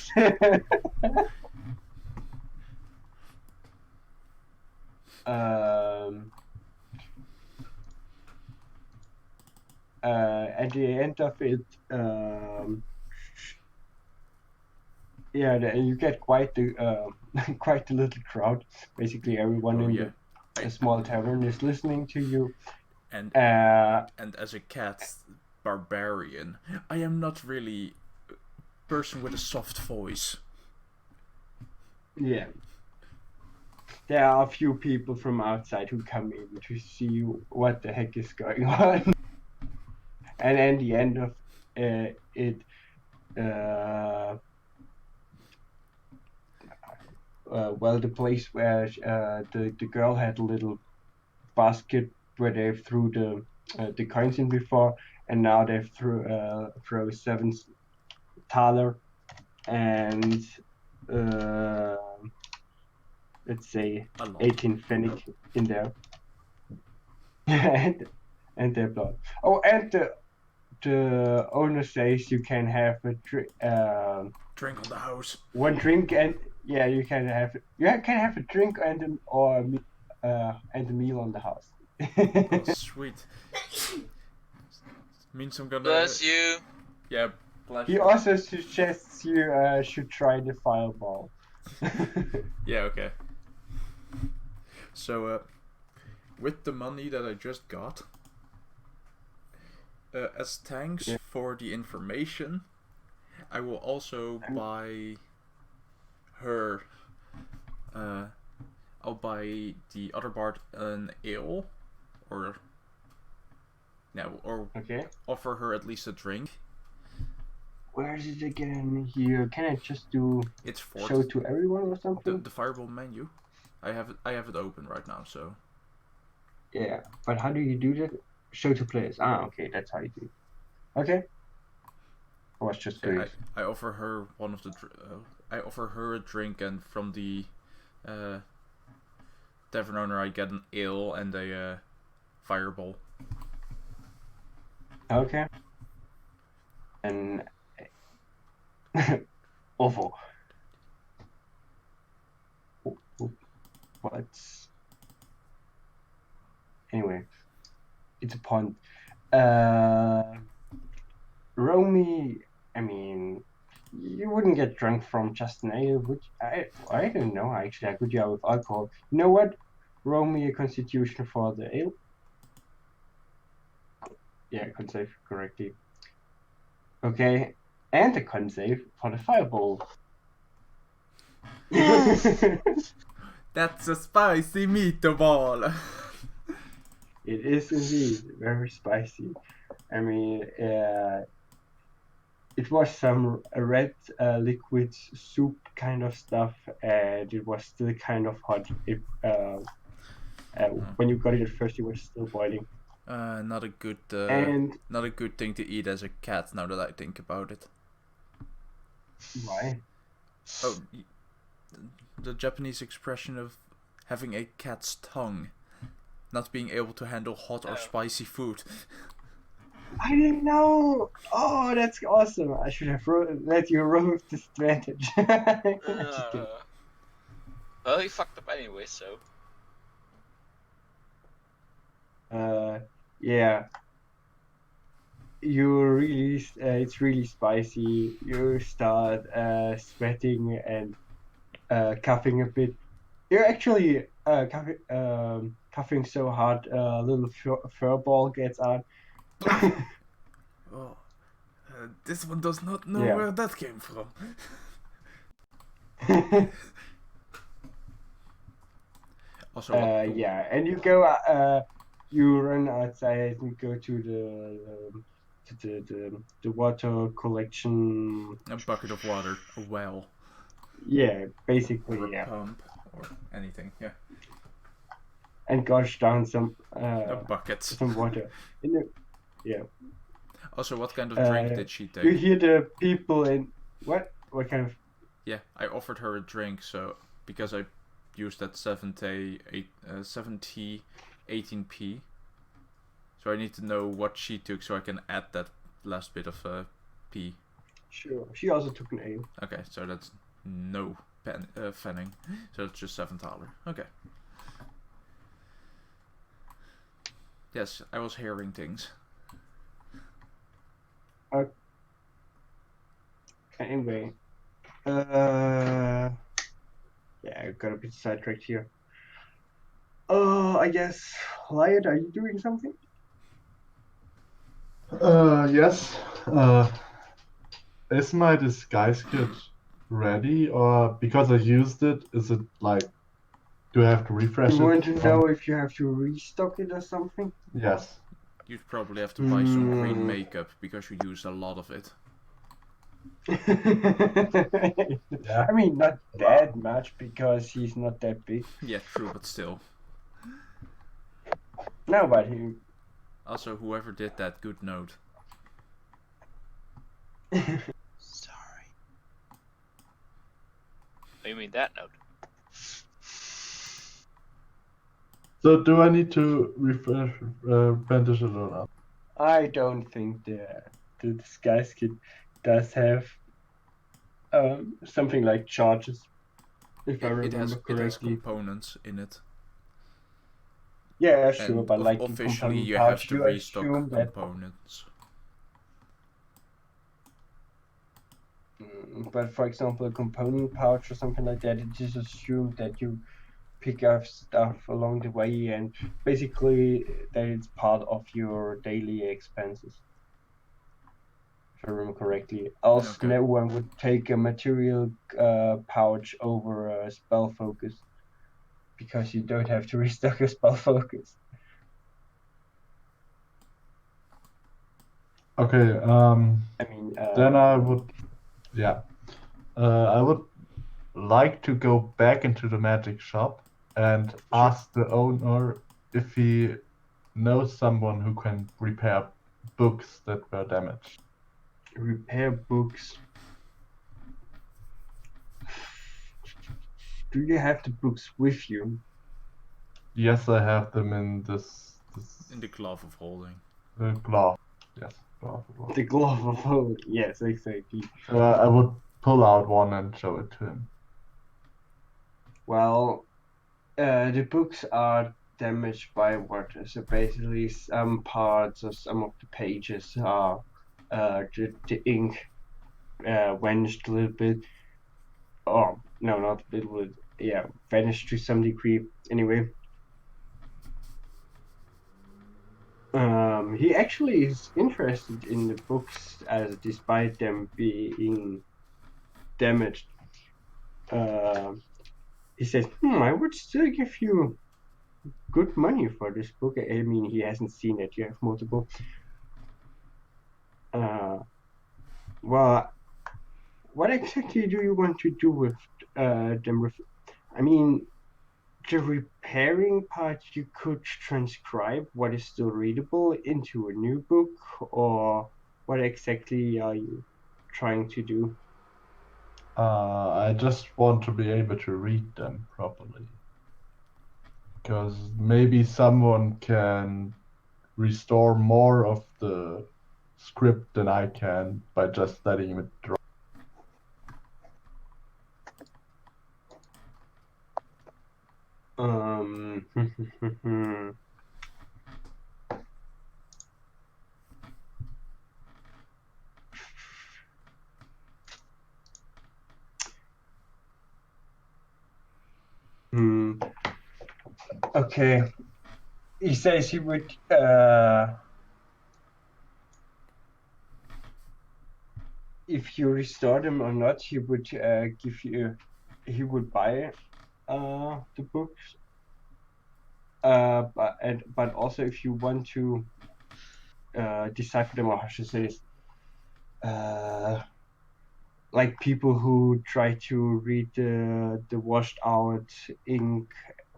At the end of it, you get quite the quite a little crowd. Basically, everyone in the small tavern is listening to you. And as a cat barbarian, I am not really a person with a soft voice. Yeah. There are a few people from outside who come in to see what the heck is going on. And at the end of it, the place where the girl had a little basket where they threw the coins in before, and now they throw 7 thaler and let's say A lot. 18 pfennig in there. and their blood. Oh, and the owner says you can have a Drink on the house. 1 drink, and yeah, you can have a drink and a meal on the house. Oh, sweet. Means I'm gonna. Bless you. Yeah, bless He you. also suggests you should try the fireball. Yeah, okay. So, with the money that I just got, as thanks Yeah. for the information, I will also buy her. I'll buy the other bard an ale, or Okay. offer her at least a drink. Where is it again? Here, can I just do It's show to everyone or something? the fireball menu. I have it open right now. So Yeah, but how do you do that? Show to players. Ah, okay, that's how you do it. Okay. I was just yeah, curious. I offer her one of the. I offer her a drink, and from the tavern owner, I get an ale and a fireball. Okay. And awful. What? Anyway, it's a pond. Romy, I mean, you wouldn't get drunk from just an ale, would you? I don't know, actually. I could do with alcohol. You know what? Roll me a constitution for the ale. Yeah, con save correctly. Okay, and a con save for the fireball. That's a spicy meatball. It is indeed very spicy. I mean, it was some red liquid soup kind of stuff, and it was still kind of hot. When you got it at first, it was still boiling. Not a good And not a good thing to eat as a cat. Now that I think about it. why? Oh, the Japanese expression of having a cat's tongue, not being able to handle hot or spicy food. I didn't know. Oh, that's awesome. I should have let you roll with disadvantage. Just kidding. Well, he fucked up anyway, so. Yeah. It's really spicy. You start sweating and coughing a bit. You're actually coughing so hard, a little fur ball gets out. Oh, this one does not know Yeah. where that came from. Also, Yeah, and you go, you run outside and go to the water collection. a bucket of water, a well, Yeah, or basically, a yeah, pump, or anything. Yeah, and gush down some a bucket. some water. Yeah. Also, what kind of drink did she You take? hear the people in what kind of? Yeah, I offered her a drink, so because I used that 70, 18p. So I need to know what she took so I can add that last bit of p. Sure. She also took an ale. Okay, so that's no fanning. So it's just $7. Okay. Yes, I was hearing things. Anyway, yeah, I got a bit sidetracked here. I guess, Lyot, are you doing something? Yes. Is my disguise kit ready, or because I used it, is it like, do I have to refresh You it? want to know if you have to restock it or something? Yes. You'd probably have to buy some green makeup because you used a lot of it. Yeah. I mean, not that much because he's not that big. Yeah, true, but still. No, but he. Also, whoever did that, good note. Sorry. Oh, you mean that note? So do I need to refresh Apprentice it or not? I don't think the disguise kit does have something like charges, if I It has remember correctly. components in it. Yeah, sure, And but like the officially component you have pouch, to you restock assume that. components. But for example, a component pouch or something like that, it is assumed that you pick up stuff along the way and basically that it's part of your daily expenses. If I remember correctly. Else, Okay. no one would take a material pouch over a spell focus because you don't have to restock a spell focus. Okay. I mean, Then I would, yeah. I would like to go back into the magic shop and ask the owner if he knows someone who can repair books that were damaged. repair books. Do you have the books with you? Yes, I have them in this In the glove of holding. glove. Yes, glove. The glove of holding. Yes, exactly. So I would pull out one and show it to him. Well, the books are damaged by water, so basically some parts or some of the pages are the ink vanished a little bit. Oh no, not a little bit. Yeah, vanished to some degree. Anyway, he actually is interested in the books, as despite them being damaged. He says, I would still give you good money for this book. I mean, he hasn't seen it. You have multiple. Well, what exactly do you want to do with them? I mean, the repairing part, you could transcribe what is still readable into a new book, or what exactly are you trying to do? I just want to be able to read them properly. Because maybe someone can restore more of the script than I can by just letting it draw. Okay. He says he would if you restore them or not, he would he would buy the books. But also if you want to decipher them, or how should I say this, like people who try to read the washed out ink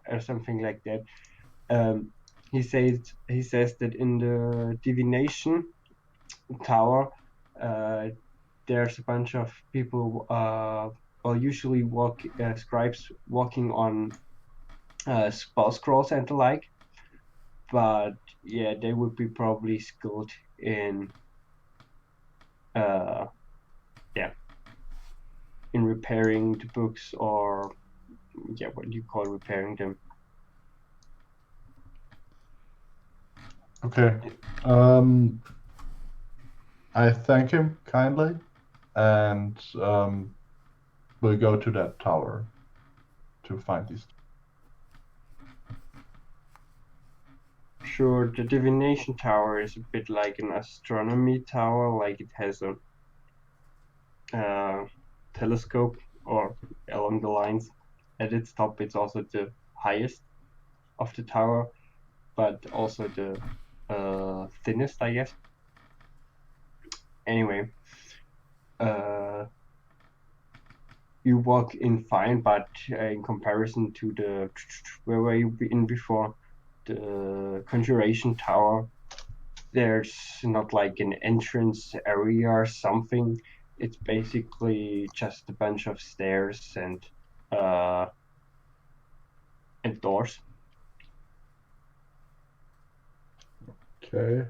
or something like that. He says that in the divination tower, there's a bunch of people, usually scribes walking on spell scrolls and the like. But yeah, they would be probably skilled in, in repairing the books, or what do you call repairing them? Okay. I thank him kindly, and we'll go to that tower to find these. Sure, the divination tower is a bit like an astronomy tower, like it has a telescope or along the lines. At its top, it's also the highest of the tower, but also the thinnest, I guess. Anyway, you walk in fine, but in comparison to the where were you in before, the Conjuration Tower, there's not like an entrance area or something. It's basically just a bunch of stairs and doors. Okay.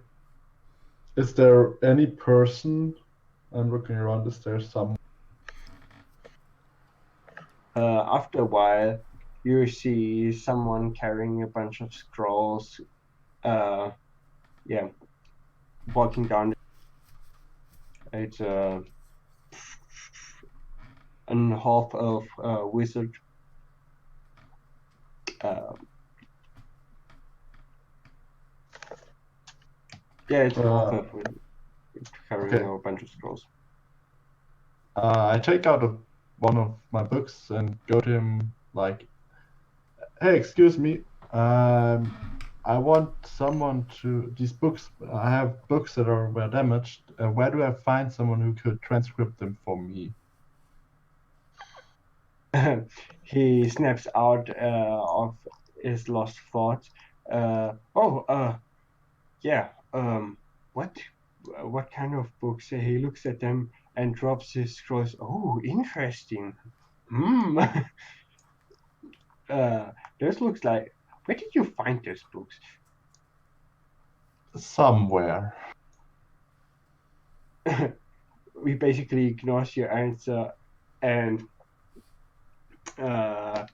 Is there any person? I'm looking around. Is there some? After a while, you see someone carrying a bunch of scrolls. Yeah, walking down. It's an half elf wizard. Yeah, it's a half elf wizard carrying Okay. a bunch of scrolls. I take out one of my books and go to him like, "Hey, excuse me. I want someone to these books. I have books that were damaged. Where do I find someone who could transcript them for me?" He snaps out of his lost thoughts. Yeah. What kind of books? He looks at them and drops his scrolls. Oh, interesting. Hmm. Those looks like. Where did you find those books? Somewhere. He basically ignores your answer and yeah,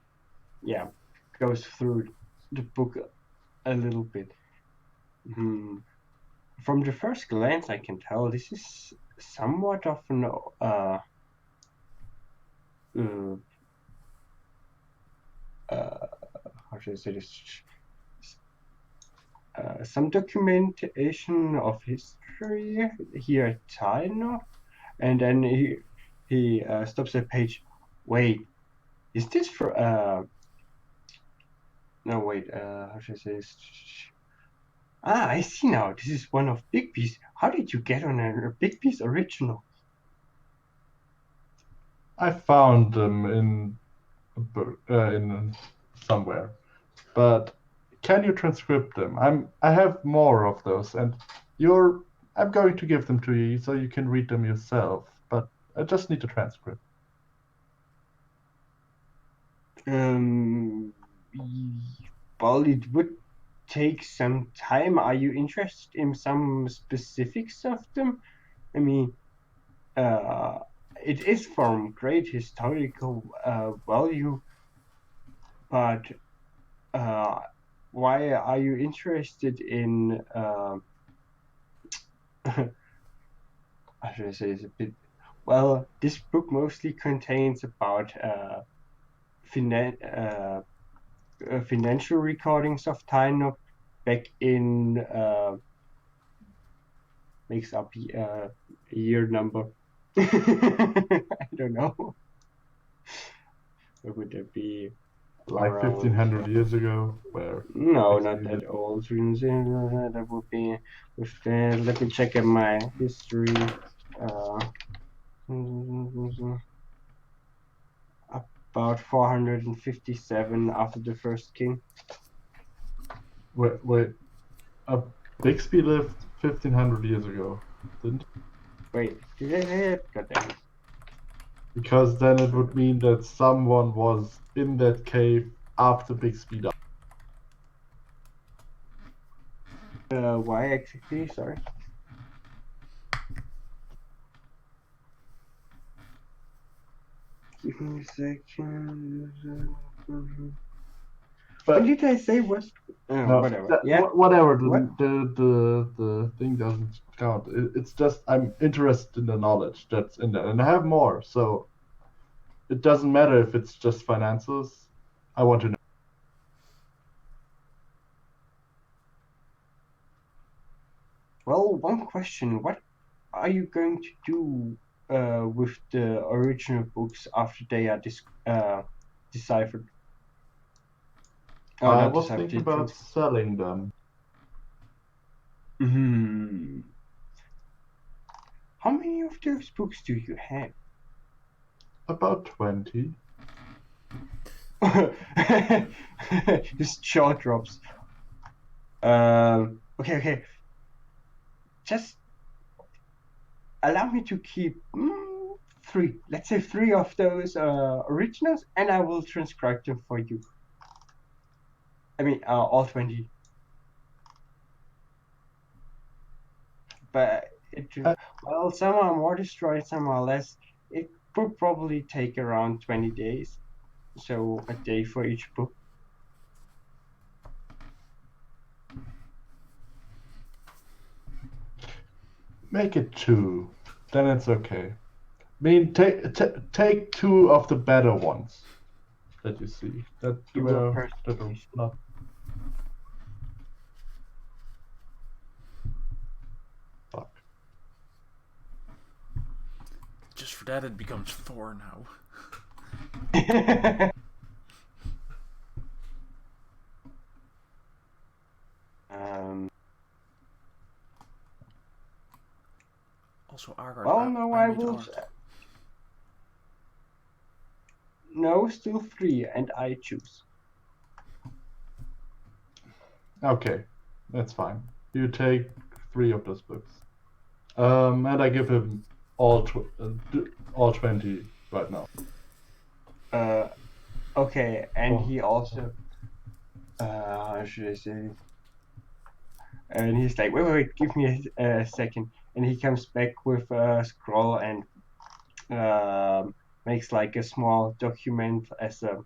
goes through the book a little bit. From the first glance, I can tell this is somewhat of an how should I say this? Some documentation of history here at China, and then he stops at page. Wait, is this for no wait, how should I say this? I see now. This is one of Bigby's. How did you get on a Bigby's original? I found them in somewhere, but can you transcript them? I have more of those, and I'm going to give them to you so you can read them yourself. But I just need a transcript. Well, it would take some time. Are you interested in some specifics of them? I mean, it is from great historical value, but why are you interested in? How should I say this a bit? Well, this book mostly contains about financial recordings of Tainop back in makes up a year number. I don't know. What would that be? Like Around 1500 years ago, where no, not that old. That would be with let me check at my history. About 457 after the first king. wait, Bixby lived 1500 years ago, didn't? Wait, did I say it? God damn it. Because then it would mean that someone was in that cave after Bixby died. Why exactly? Sorry. Give me a second. What But did I say was? no, Whatever. Yeah. whatever. What? The thing doesn't count. It's just I'm interested in the knowledge that's in there, and I have more. So it doesn't matter if it's just finances. I want to know. Well, one question. What are you going to do with the original books after they are deciphered? Oh, I not was deciphered. thinking about selling them. Hmm. How many of those books do you have? About 20. His jaw drops. Okay. Just allow me to keep 3. Let's say 3 of those originals, and I will transcribe them for you. I mean, all 20. But well, some are more destroyed, some are less. It would probably take around 20 days. So a day for each book. Make it 2. Then it's okay. I mean, take 2 of the better ones that you see. That You will were personally not. Fuck. Just for that, it becomes 4 now. Also, Agar, Well, no, I made will. art. No, still 3, and I choose. Okay, that's fine. You take 3 of those books. And I give him all 20 right now. Okay, and Oh. he also. How should I say? And he's like, wait, give me a second. And he comes back with a scroll and makes like a small document as a.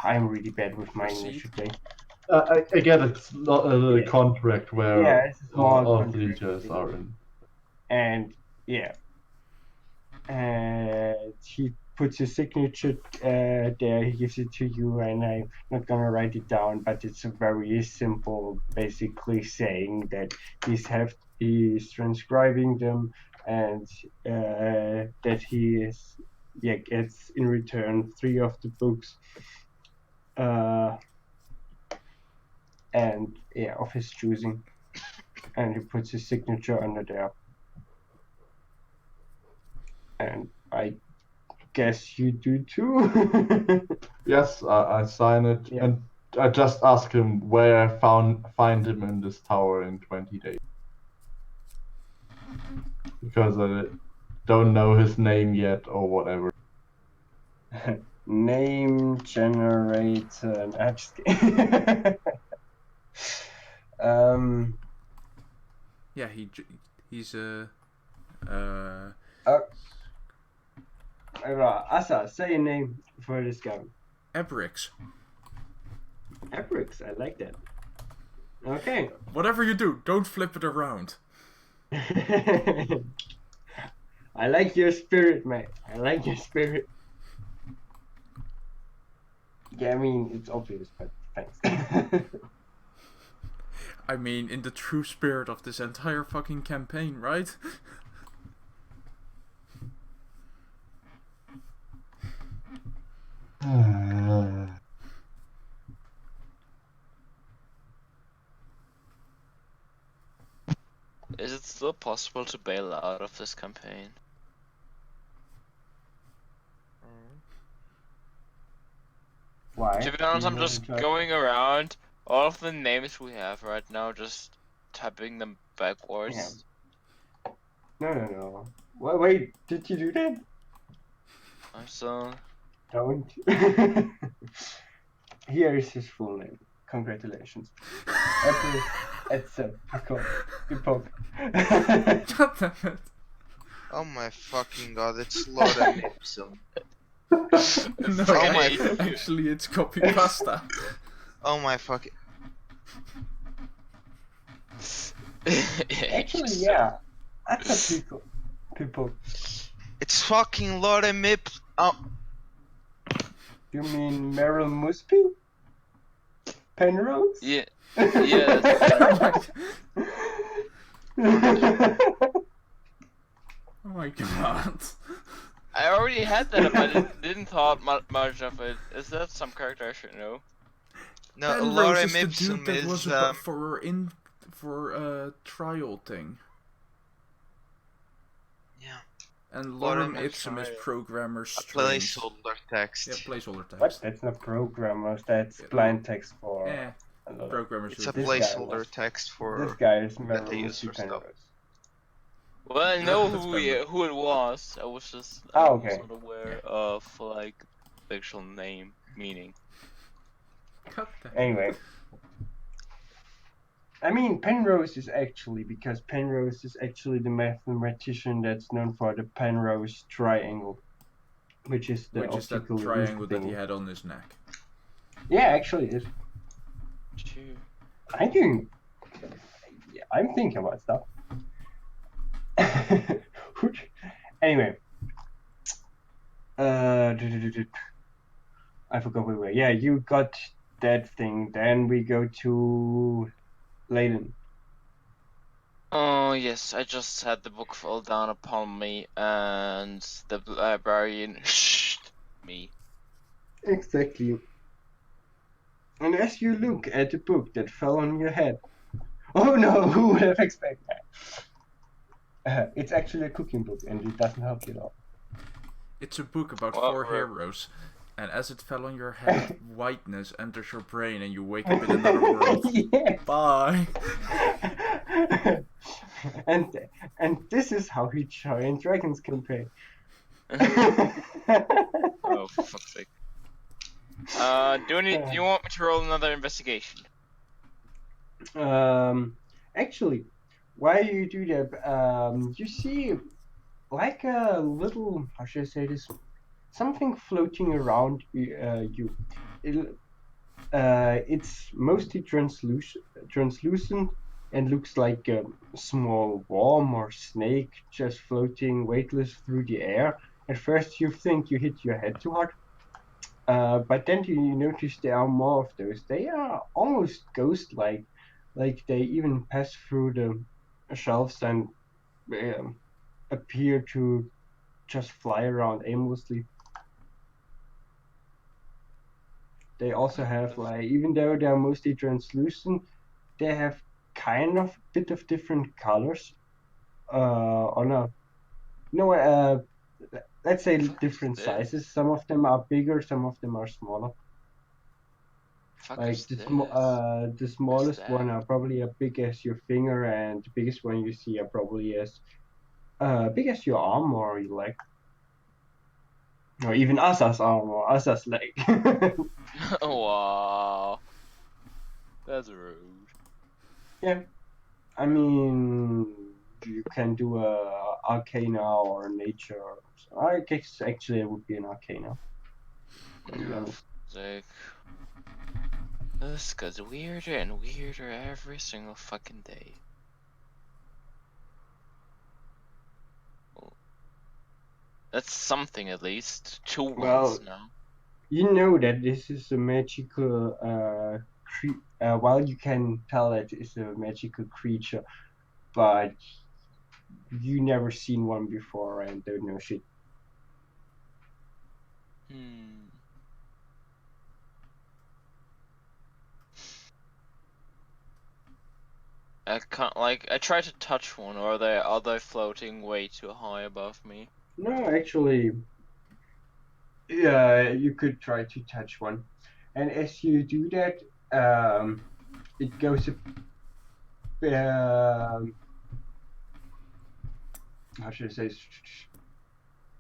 I'm really bad with my English today. Again, it's not a contract where it's a small all the contract details thing. are in. And yeah. And he puts his signature there, he gives it to you, and I'm not gonna write it down, but it's a very simple, basically saying that he's transcribing them, and that he gets in return 3 of the books, and of his choosing, and he puts his signature under there. And I guess you do too. Yes, I sign it, Yeah. and I just ask him where I find him in this tower in 20 days. Because I don't know his name yet or whatever. Name generator. I'm just kidding. Yeah, he's Asa, say a name for this guy. Ebrix. Ebrix, I like that. Okay. Whatever you do, don't flip it around. I like your spirit, mate. I like your spirit. Yeah, I mean, it's obvious, but thanks. I mean, in the true spirit of this entire fucking campaign, right? Is it still possible to bail out of this campaign? Why? To be honest, I'm just going around all of the names we have right now, just typing them backwards. Yeah. No. Wait, did you do that? I'm still... Don't. Here is his full name. Congratulations. It's a Peacock. God damn it. Oh my fucking god, it's Lorem Ipsum. No, Oh my actually it's copy pasta. Oh my fucking. Actually, yeah. That's a Peacock. It's fucking Lorem Ipsum. Oh. You mean Meryl Musby? Penrose? Yeah. Yeah, that's Oh my god. I already had that, but I didn't thought much of it. Is that some character I should know? No, Penrose Lorem is the Ipsum dude that was for a trial thing. Yeah. And What lorem am I ipsum is trying? programmer A strings. placeholder text. Yeah, placeholder What? text. That's not programmers. That's Yeah, blind text for a lot of. Programmers It's who a This do guy that. placeholder text This for guy is that they use Marusi for stuff. Penrose. Well, I know That's who Penrose. who it was. I was just Oh, was okay. not aware of like the actual name meaning. God damn. Anyway. I mean, Penrose is actually, because Penrose is actually the mathematician that's known for the Penrose triangle, which is the Which is that optical triangle that thing. he had on his neck. Yeah, actually it is. True. I'm thinking about stuff. Anyway. I forgot where we were. Yeah, you got that thing. Then we go to Leyden. Oh yes, I just had the book fall down upon me, and the librarian me. Exactly. And as you look at the book that fell on your head, oh no, who would have expected that? It's actually a cooking book, and it doesn't help you at all. It's a book about What 4 were- heroes, and as it fell on your head, whiteness enters your brain and you wake up in another world. Yes. Bye! and this is how he joined Dragon's campaign. Oh, for fuck's sake. Do you want me to roll another investigation? Actually, while you do that, you see like a little, how should I say this? Something floating around you. It's mostly translucent and looks like a small worm or snake just floating weightless through the air. At first, you think you hit your head too hard, but then you notice there are more of those. They are almost ghost-like, like they even pass through the shelves and appear to just fly around aimlessly. They also have, like, even though they're mostly translucent, they have kind of bit of different colors. On a no, let's say different this? sizes. Some of them are bigger, some of them are smaller. Fuck Like is this? the smallest that? one are probably as big as your finger, and the biggest one you see are probably as big as your arm or your leg, or even Asa's arm or Asa's leg. Wow. That's rude. Yeah, I mean, you can do a Arcana or nature. So I guess actually it would be an Arcana. To be honest. Like, this gets weirder and weirder every single fucking day. That's something at least. 2 ones Well, now. you know that this is a magical while you can tell that it's a magical creature, but you never seen one before and don't know shit. Hmm. I can't, like, I try to touch one, or are they floating way too high above me? No, actually, yeah, you could try to touch one, and as you do that, it goes how should I say?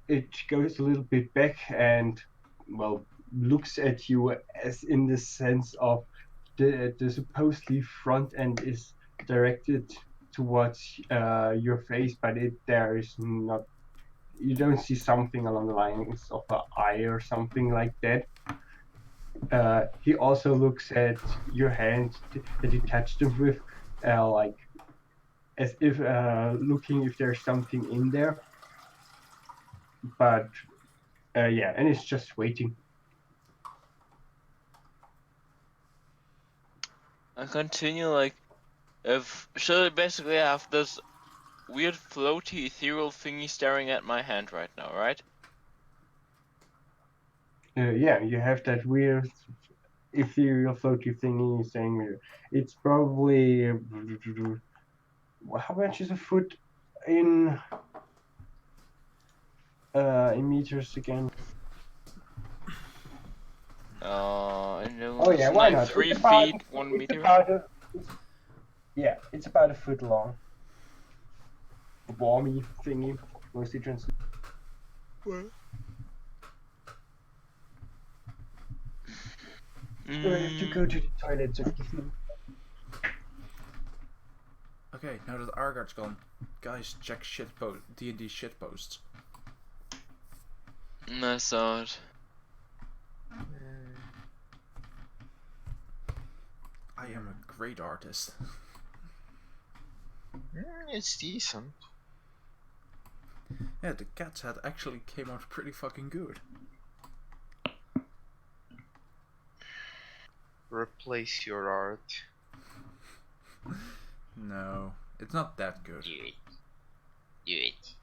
It goes a little bit back and, well, looks at you as in the sense of the supposedly front end is directed towards your face, but there is not. You don't see something along the lines of an eye or something like that. He also looks at your hand that you touched him with, like as if looking if there's something in there. But yeah, and it's just waiting. I continue, like, should I basically have this weird floaty ethereal thingy staring at my hand right now, right? Yeah, you have that weird ethereal floaty thingy saying it's probably how much is a foot in meters again? Oh yeah, why like not? 3 It's about feet, 1 it's meter. about a yeah, it's about a foot long. A wormy thingy, mostly translucent. I have to go to the toilet, so give me. Okay, now that Argard's gone, guys, check D&D shit posts. I saw it. I am a great artist. It's decent. Yeah, the cat's head actually came out pretty fucking good. Replace your art. No, it's not that good. Do it.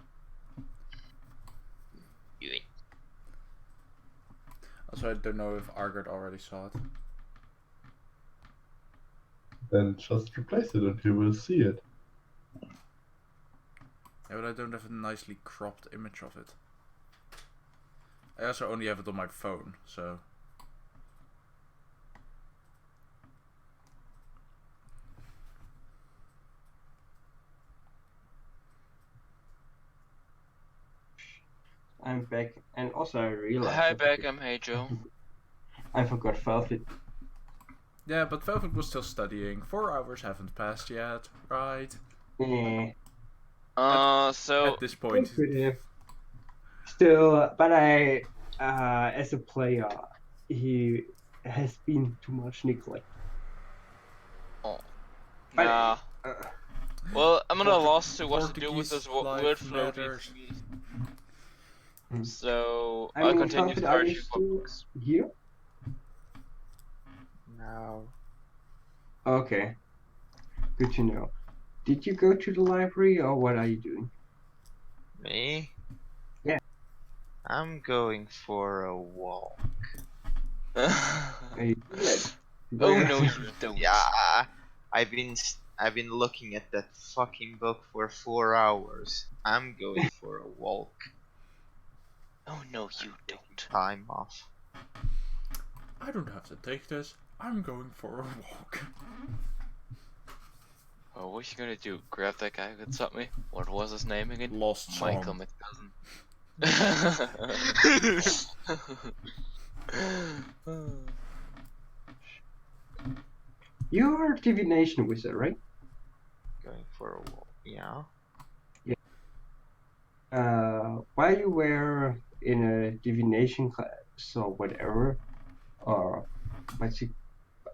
Also, I don't know if Argard already saw it. Then just replace it and you will see it. Yeah, but I don't have a nicely cropped image of it. I also only have it on my phone, so... I'm back, and also I realized. Hi, Beckham. Hey, Joe. I forgot Velvet. Yeah, but Velvet was still studying. 4 hours haven't passed yet, right? Yeah. So At this point. Still, but I, as a player, he has been too much neglect. nah. Well, I'm at a loss to what to do with Portuguese this life word floaty matters. thingy. So I I'll mean, continue Velvet, are you searching for still books. here? No. Okay, good to know. Did you go to the library, or what are you doing? Me? Yeah. I'm going for a walk. Are you Oh no, you don't. Yeah, I've been looking at that fucking book for 4 hours. I'm going for a walk. Oh no, you don't. Time off. I don't have to take this. I'm going for a walk. Oh, what you gonna do? Grab that guy who shot me? What was his name again? Lost Michael song. McCousin. You are a divination wizard, right? Going for a walk. Yeah. While you were in a divination class or whatever, or magic,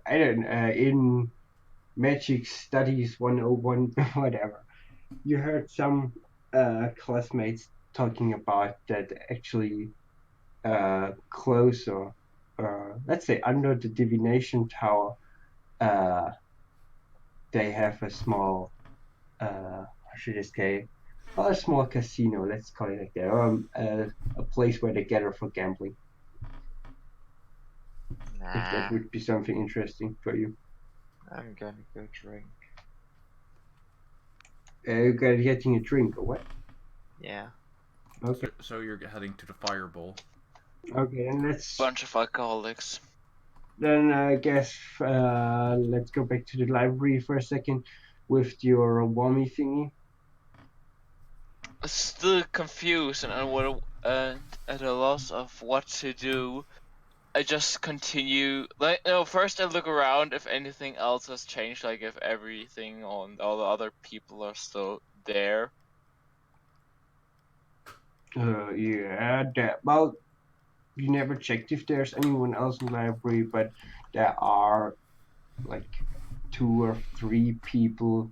I don't know, in Magic Studies 101, whatever, you heard some classmates talking about that actually close or let's say under the divination tower, they have a small, how should I say, a small casino, let's call it like that, or a place where they gather for gambling. If that Nah. would be something interesting for you. I'm gonna go drink. You guys getting a drink or what? Yeah. Okay. So you're heading to the fireball. Okay, and let's Bunch of alcoholics. then I guess let's go back to the library for a second with your Wami thingy. Still confused and at a loss of what to do. I just continue. Like, no, first I look around if anything else has changed, like if everything on all the other people are still there. Yeah, well, you never checked if there's anyone else in the library, but there are like 2 or 3 people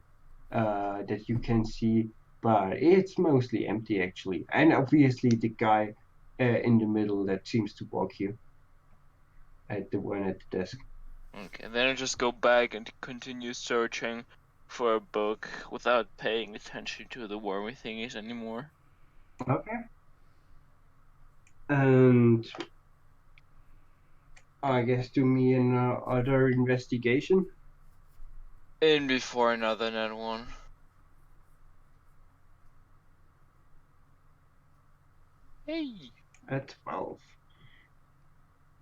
that you can see, but it's mostly empty actually. And obviously the guy in the middle that seems to walk here at the one at the desk. Okay, then I just go back and continue searching for a book without paying attention to the wormy thingies anymore. Okay. And I guess do me an other investigation. In before another net one. Hey. At 12.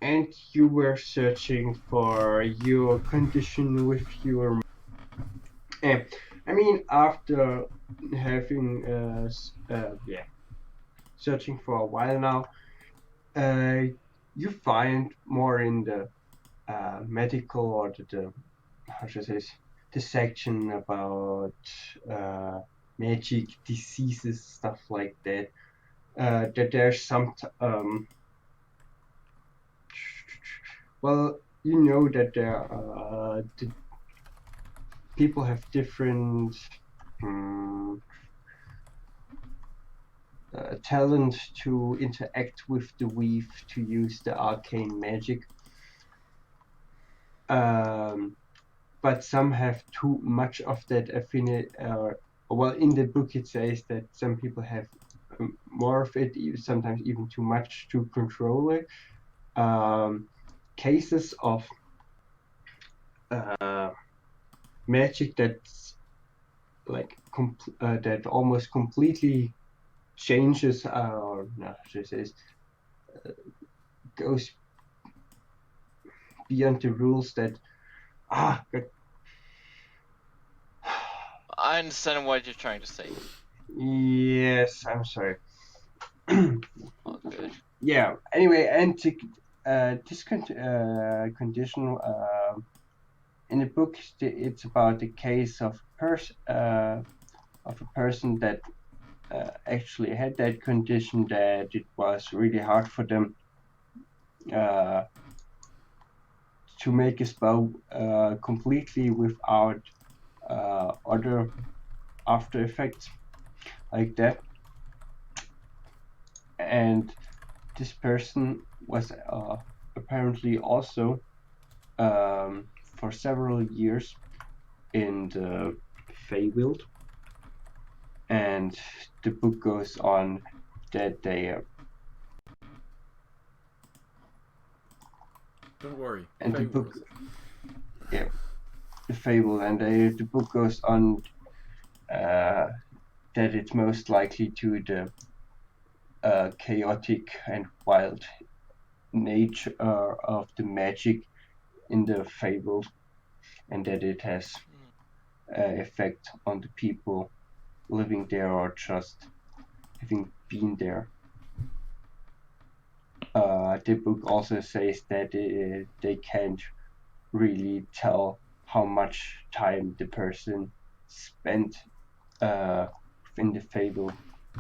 And you were searching for your condition with your. I mean, after having searching for a while now, you find more in the medical or the how should I say this, the section about magic diseases, stuff like that. That there's some well, you know that there people have different talent to interact with the weave to use the arcane magic. But some have too much of that affinity. Well, in the book it says that some people have more of it, sometimes even too much to control it. Cases of magic that's like that almost completely changes or no, this is goes beyond the rules that God. I understand what you're trying to say. Yes, I'm sorry. All good. Yeah. Anyway, and this condition in the book, it's about the case of a person that actually had that condition, that it was really hard for them to make a spell completely without other after effects like that. And this person was apparently also for several years in the Feywild, and the book goes on that they Don't worry. and the book Feywild. the fable, and the book goes on that it's most likely to the chaotic and wild nature of the magic in the fable, and that it has effect on the people living there or just having been there. The book also says that they can't really tell how much time the person spent in the fable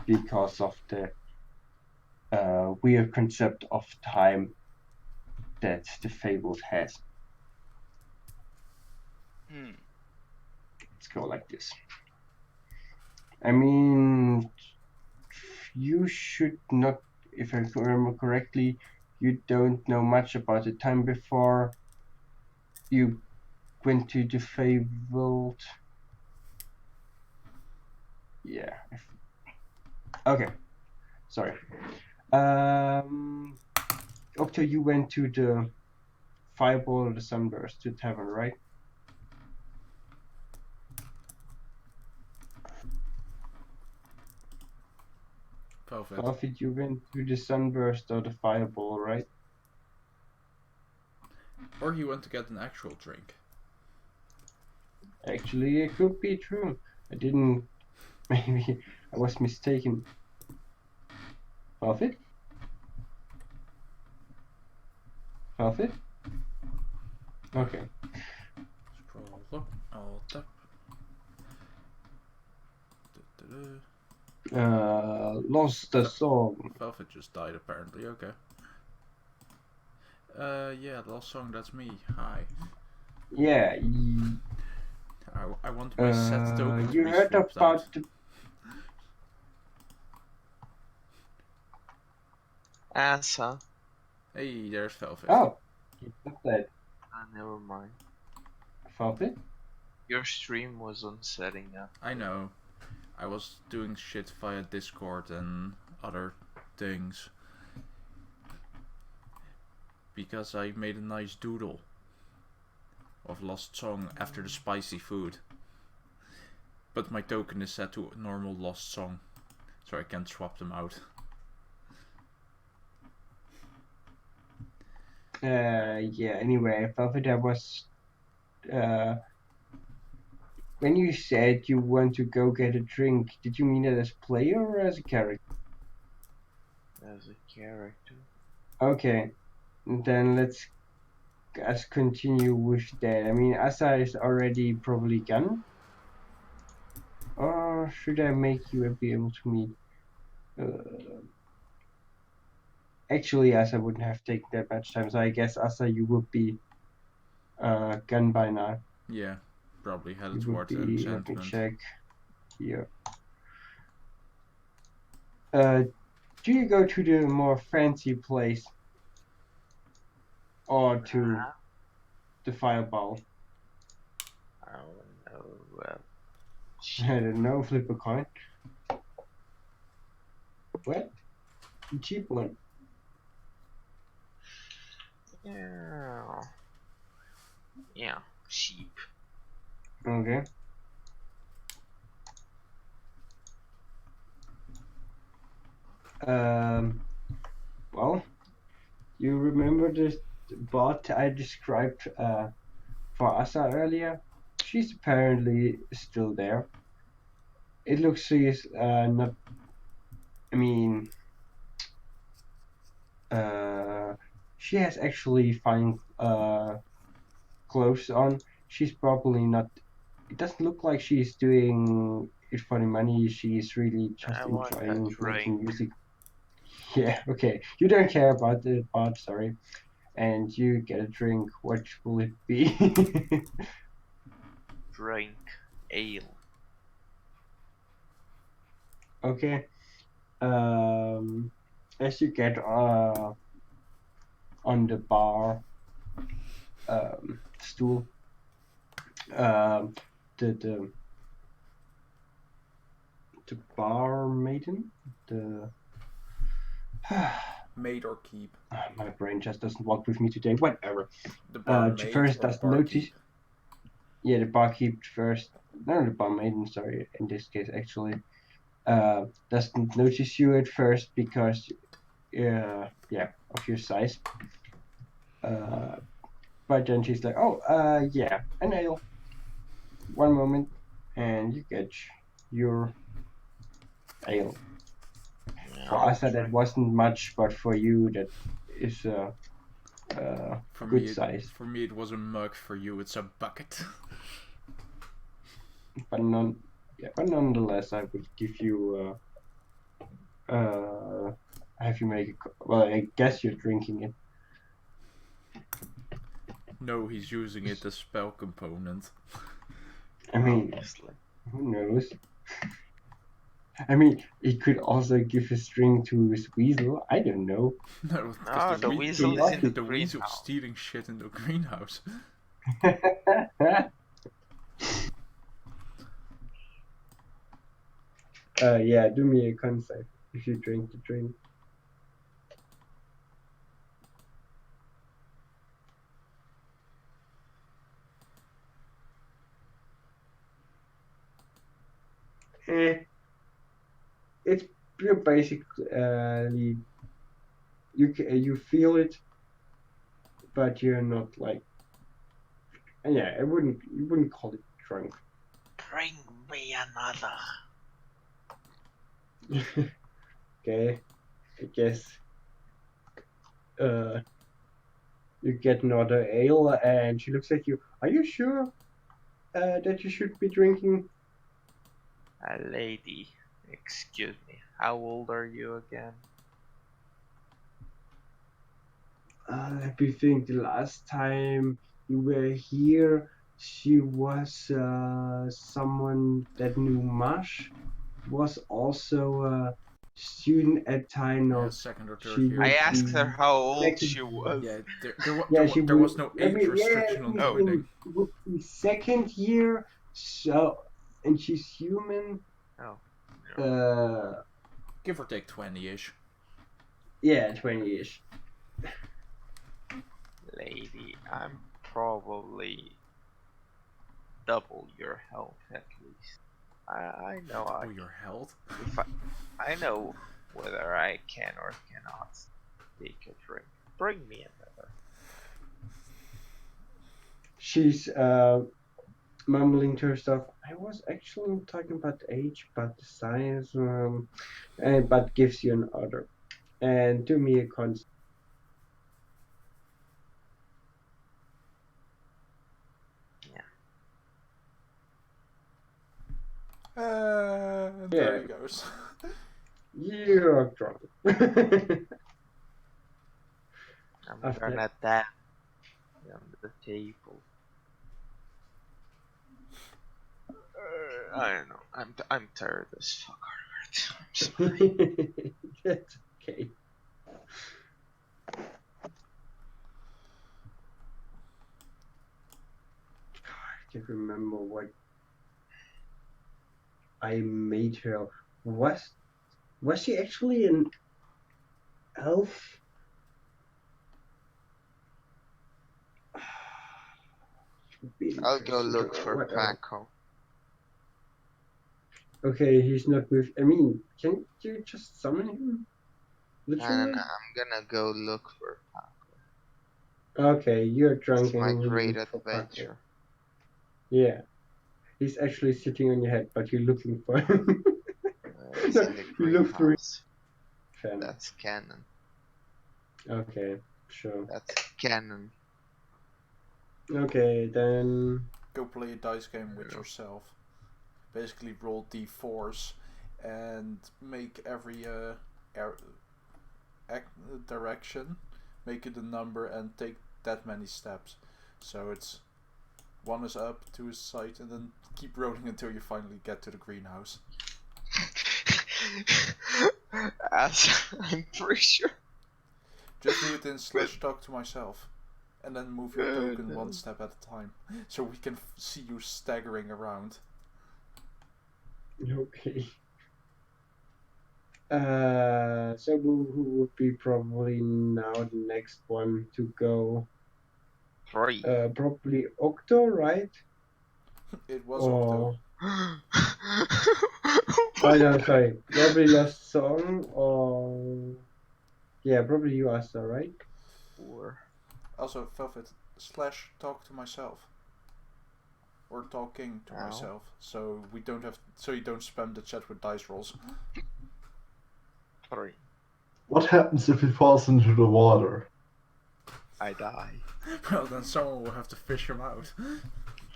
because of the weird concept of time that the fable has. Let's go like this. I mean, you should not, if I remember correctly, you don't know much about the time before you went to the fabled. Yeah. Okay. Sorry. Octo, you went to the Fireball or the Sunburst to Tavern, right? Velvet, you went to the Sunburst or the Fireball, right? Or he went to get an actual drink. Actually, it could be true. I didn't. Maybe I was mistaken. Velvet? Velvet? Okay. Scroll up, I'll tap. Lost the song. Velvet just died apparently, okay. Yeah, the last song, that's me. Hi. Yeah. I want my set token to you be heard swapped about out. the Asa. Hey, there's Velvet. Oh, what's that? Never mind. Velvet? Your stream was on setting up. I know. I was doing shit via Discord and other things. because I made a nice doodle of lost song after the spicy food. But my token is set to normal lost song, so I can't swap them out. Yeah, anyway, Velvet, that was when you said you want to go get a drink, did you mean it as player or as a character? As a character. Okay, then let's continue with that. I mean, Asa is already probably gone. Or should I make you be able to meet? Actually, Asa wouldn't have taken that much time, so I guess Asa, you would be gone by now. Yeah, probably headed You would towards be. Let me enchantment. check here. Do you go to the more fancy place or to the fireball? Oh no. Well, I don't know. Flip a coin. What? The cheap one. yeah. Yeah. Sheep. Okay. Well, you remember this bot I described for Asa earlier? She's apparently still there. It looks she's not. I mean, she has actually fine clothes on. She's probably not. It doesn't look like she's doing it for the money. She's really just I want a enjoying drink. making music. Yeah, okay. You don't care about the bot, sorry. And you get a drink. What will it be? Drink ale. Okay. As you get on the bar stool, the bar maiden, the Maid or keep? my brain just doesn't work with me today. Whatever. The barmaid She first or the doesn't notice. barkeep? Yeah, the barkeep first. No, the bar maiden. Sorry, in this case, actually, doesn't notice you at first because, yeah, of your size. But then she's like, "Oh, yeah, an ale. One moment, and you get your ale." For I'll us, that drink. wasn't much, but for you, that is For good me, size. For me, it was a mug. For you, it's a bucket. But nonetheless, I would give you. Have you make a? Well, I guess you're drinking it. No, he's using it as spell component. I mean, Obviously. who knows? I mean, he could also give a string to his weasel. I don't know. No, Ah, because the weasel is in the the weasel's greenhouse. stealing shit in the greenhouse. Yeah, do me a con save if you drink the drink. It's basically you feel it, but you're not like, yeah. You wouldn't call it drunk. Bring me another. Okay, I guess. You get another ale, and she looks at you. Are you sure that you should be drinking? A lady. Excuse me. How old are you again? Let me think. The last time you were here, she was someone that knew Mash. Was also a student at Yeah, Tynock. second or third She year. I would asked be her how old second- she was. Yeah, she there would, was no age restriction on let me joining. think. It would be second year, so and she's human. Oh. Give or take 20-ish. Yeah, 20-ish. Lady, I'm probably double your health at least. I know I Double your health. if I know whether I can or cannot take a drink. Bring me another. She's mumbling to herself. I was actually talking about the age, but the size, and but gives you an order. And do me a con. And there he goes. You're drunk. I'm After- gonna tap on the table. I don't know. I'm tired as fuck. I'm sorry. That's okay. I can't remember what I made her. Was she actually an elf? I'll go look What for else? Paco. Okay, he's not with. I mean, can you just summon him? Literally? And I'm gonna go look for Paco. Okay, you're drunk It's my and you great look for Paco. adventure. Yeah. He's actually sitting on your head, but you're looking for him. It's in the You look through greenhouse. Fan. That's canon. Okay, sure. That's canon. Okay, then. Go play a dice game with yourself. Basically roll d4s and make every direction, make it a number and take that many steps. So it's 1 is up, 2 is side, and then keep rolling until you finally get to the greenhouse. As I'm pretty sure. Just do it in / talk to myself. And then move your token no. 1 step at a time. So we can see you staggering around. Okay. So who would be probably now the next one to go? 3. Probably Octo, right? It was Octo. Oh no, sorry. Probably Lost Song or yeah, probably you Asta, right? 4. Also, Velvet / talk to myself. Or talking to Ow. myself. So we don't have so you don't spam the chat with dice rolls. 3. What happens if he falls into the water? I die. Well, then someone will have to fish him out.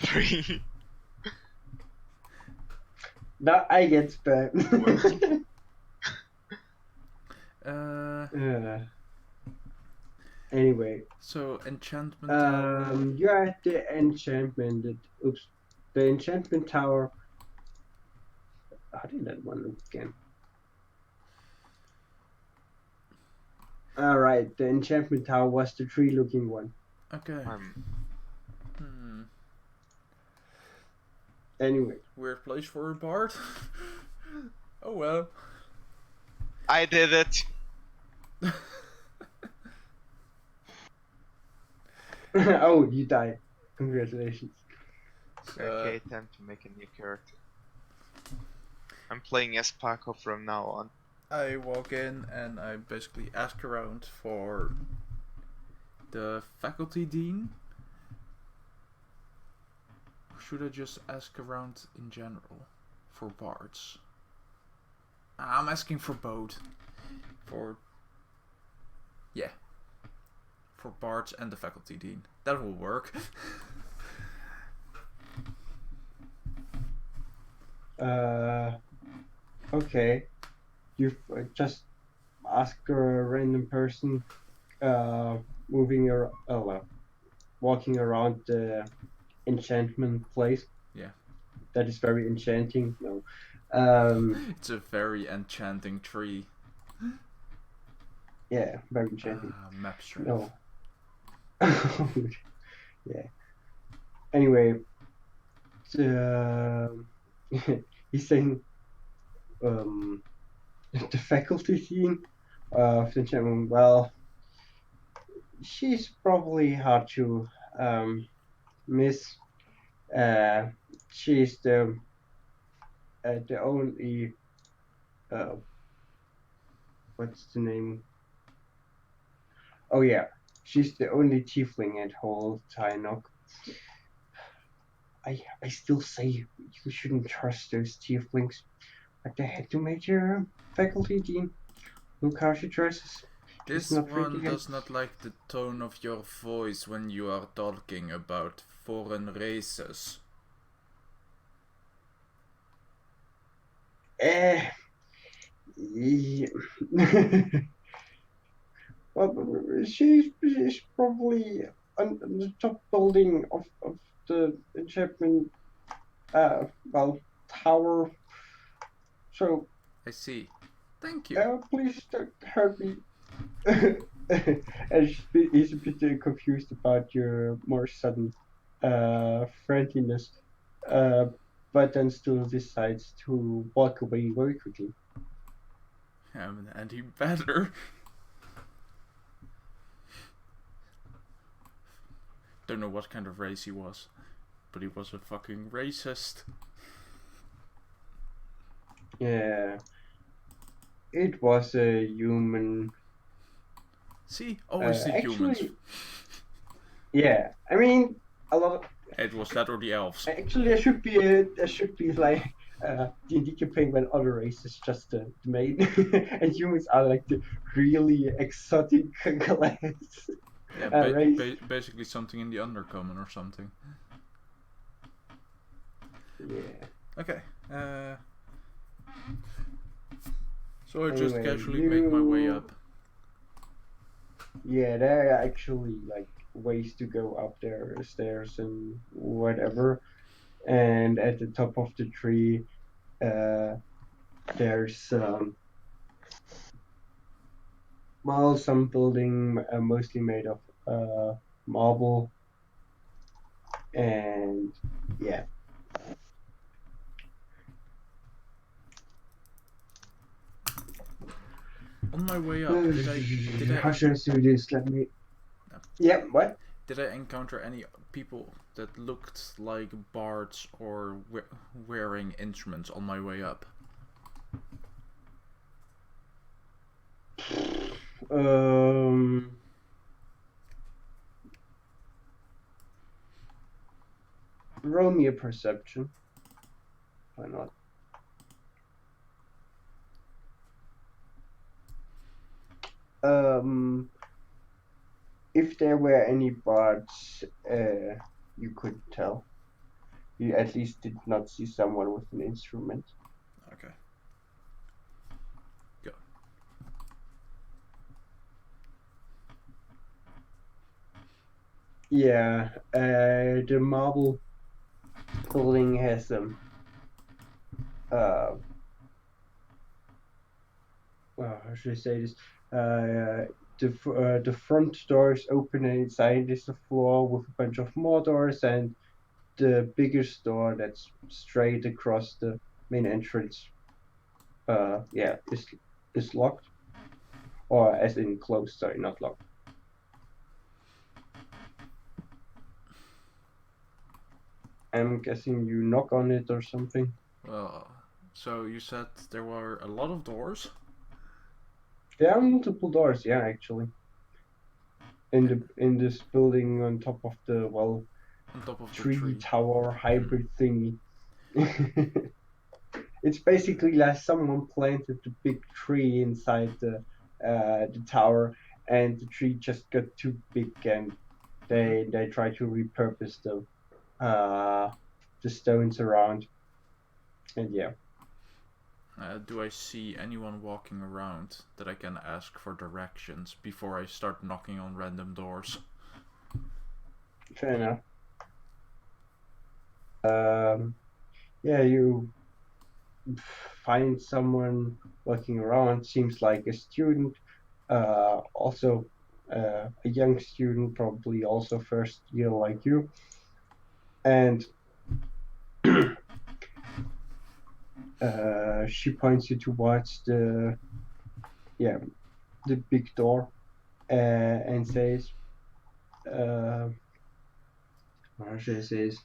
3. Now I get spammed. Anyway. So enchantment tower. You are at the enchantment. Oops. The enchantment tower. How did that one look again? Alright, the enchantment tower was the tree looking one. Okay. Anyway. Weird place for a bard. Oh well. I did it. Oh, you died. Congratulations. Okay, time to make a new character. I'm playing as Paco from now on. I walk in and I basically ask around for the faculty dean. Or should I just ask around in general for bards? I'm asking for both. For bards and the faculty dean. That will work. Okay. You just ask a random person moving around, walking around the enchantment place. Yeah. That is very enchanting. No. It's a very enchanting tree. Yeah, very enchanting. Map strength. No. Yeah. Anyway, he's saying the faculty scene of the enchantment. Well, she's probably hard to miss. Uh, she's the only what's the name? Oh yeah, she's the only tiefling at whole Tynok. I still say you shouldn't trust those tieflings. Like the head to major faculty dean. Look how she dresses. She's This not one really does not like the tone of your voice when you are talking about foreign races. yeah. Well, she's probably on the top building of the enchantment well tower. So I see. Thank you. please don't hurt me. And he's a bit confused about your more sudden friendliness, uh, but then still decides to walk away very quickly. And he better. Don't know what kind of race he was, but he was a fucking racist. Yeah, it was a human. See, always the humans. Actually, yeah. I mean, a lot of It was that or the elves. actually there should be like D&D campaign when other races just the main and humans are like the really exotic class Yeah, race. basically something in the Undercommon or something. Yeah. Okay. So I just Anyway, casually make my way up. Yeah, there are actually like ways to go up there, stairs and whatever. And at the top of the tree, there's well, some building mostly made of marble, and yeah. On my way up, did How I should I do this? Let me. Yeah, what? did I encounter any people that looked like bards or wearing instruments on my way up? Um. Roll me a perception. Why not? If there were any bards, you could tell. You at least did not see someone with an instrument. Okay. Go. Yeah, the marble building has well, how should I say this? The front door is open and inside is the floor with a bunch of more doors, and the biggest door that's straight across the main entrance, yeah, is locked, or as in closed. Sorry, not locked. I'm guessing you knock on it or something. So you said there were a lot of doors? There are multiple doors, yeah, actually. In this building on top of the On top of the tree. tower hybrid thingy. It's basically like someone planted a big tree inside the tower, and the tree just got too big, and they try to repurpose the stones around, and yeah. Do I see anyone walking around that I can ask for directions before I start knocking on random doors? Fair enough. Yeah, you find someone walking around. Seems like a student, also a young student, probably also first year like you, and she points you towards the big door and says, how should I say this?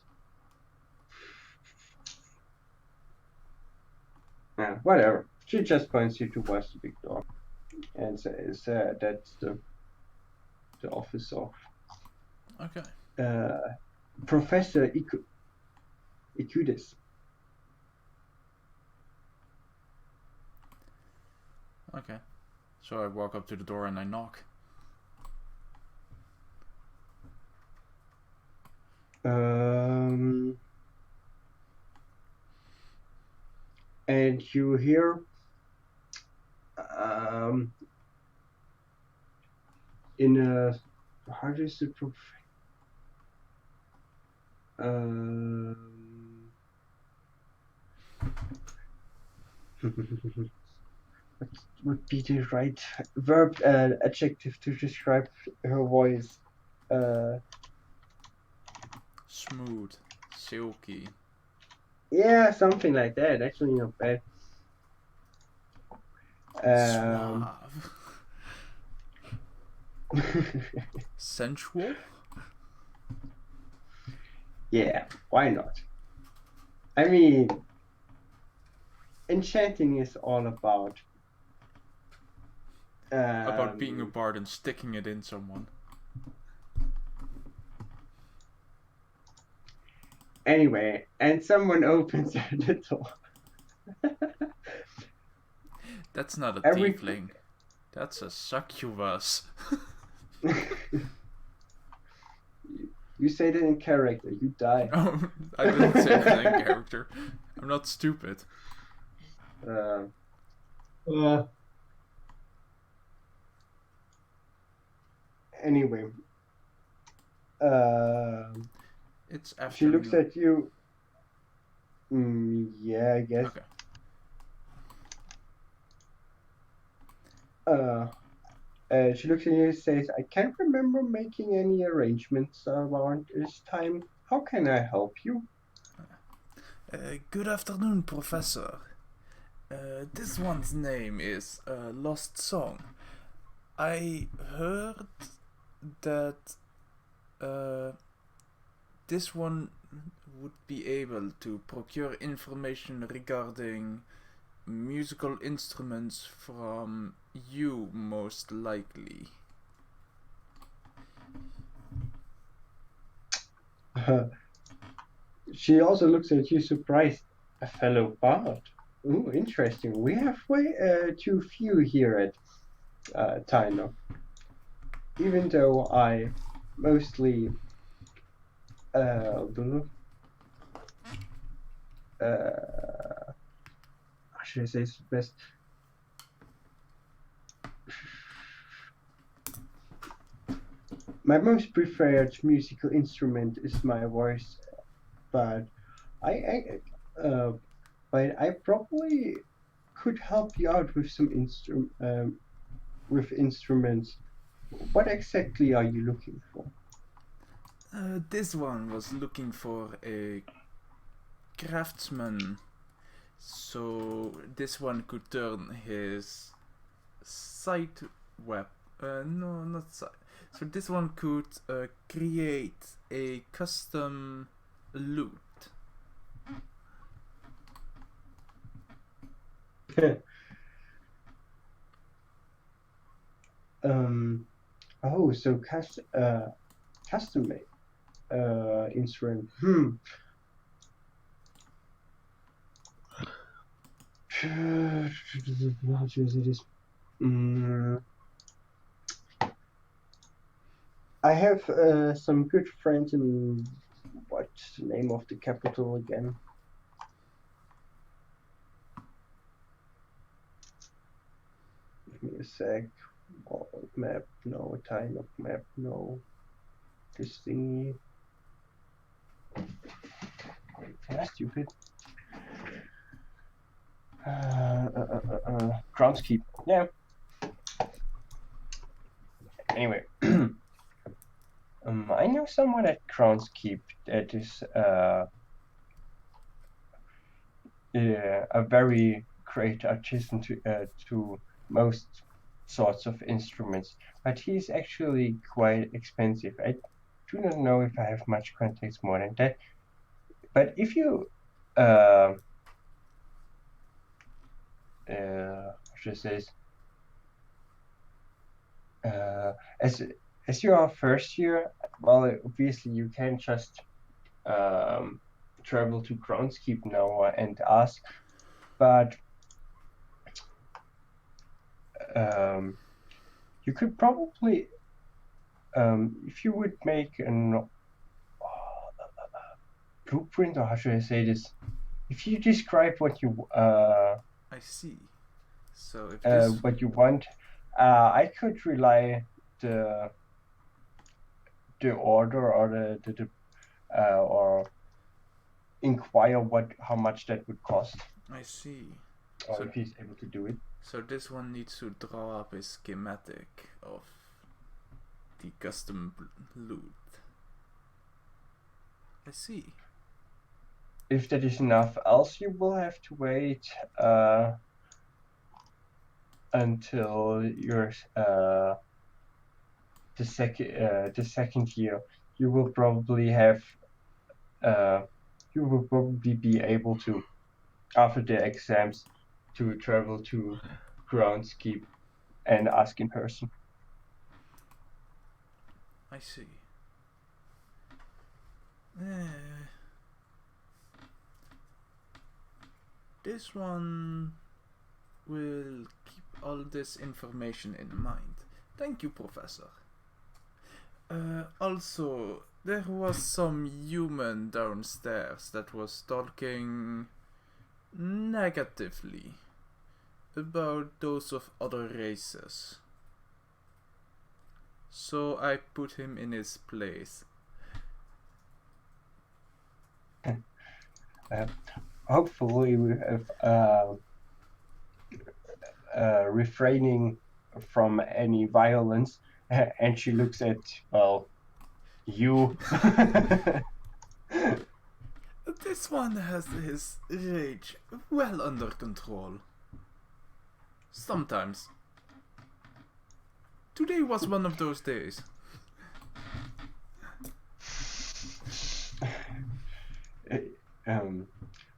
Whatever. She just points you towards the big door and says that's the office of Okay. Professor Ikudes. Okay. So I walk up to the door and I knock. And you hear in a how does it what would be the right verb adjective to describe her voice? Smooth. Silky. Yeah, something like that. Actually, not bad. Suave. Sensual? Yeah, why not? I mean, enchanting is all about About being a bard and sticking it in someone. Anyway, and someone opens the door. That's not a Every- tiefling. That's a succubus. You say that in character, you die. Oh, I didn't say that in character. I'm not stupid. Anyway, It's after. she looks at you. Yeah, I guess. Okay. She looks at you and says, "I can't remember making any arrangements around this time. How can I help you?" Good afternoon, Professor. This one's name is Lost Song. I heard that this one would be able to procure information regarding musical instruments from you, most likely. She also looks at you surprised. A fellow bard. Ooh, interesting. We have way too few here at Tyno. Even though I mostly how should I say this best? My most preferred musical instrument is my voice, but I probably could help you out with some instruments. What exactly are you looking for? This one was looking for a craftsman, so this one could turn his side web. No, not side. So this one could create a custom lute. Oh, so custom made instrument. How should I say this? I have some good friends in what's the name of the capital again? Give me a sec. World map, no. Time of map, no. This thingy. Yeah, stupid. Groundskeep. Yeah. Anyway. I know someone at Groundskeep that is a very great artisan to most sorts of instruments, but he's actually quite expensive. I do not know if I have much context more than that. But if you, how should I say this? As you are first year, well, obviously you can't just travel to Groundskeep now and ask, but you could probably, if you would make an blueprint, or how should I say this? If you describe what you I see. So if this what you want, I could rely the order or the or inquire how much that would cost, I see. or So- if he's able to do it. So this one needs to draw up a schematic of the custom loot. I see. If that is enough, else you will have to wait until your the second year. You will probably have you will probably be able to, after the exams, to travel to Groundskeep and ask in person. I see. Eh. This one will keep all this information in mind. Thank you, Professor. Also, there was some human downstairs that was talking negatively about those of other races. So I put him in his place. Hopefully, we have refraining from any violence. And she looks at, well, you. This one has his rage well under control. Sometimes. Today was one of those days.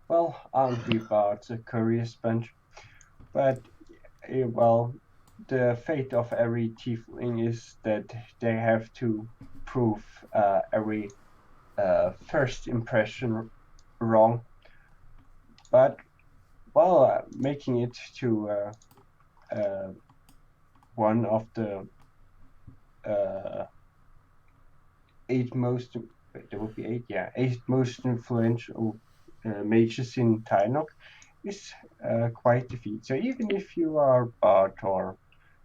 Well, aren't we about a curious bunch? But, well, the fate of every tiefling is that they have to prove every first impression wrong. But, well, making it to one of the eight most influential mages in Tainok is quite a feat. So even if you are bard or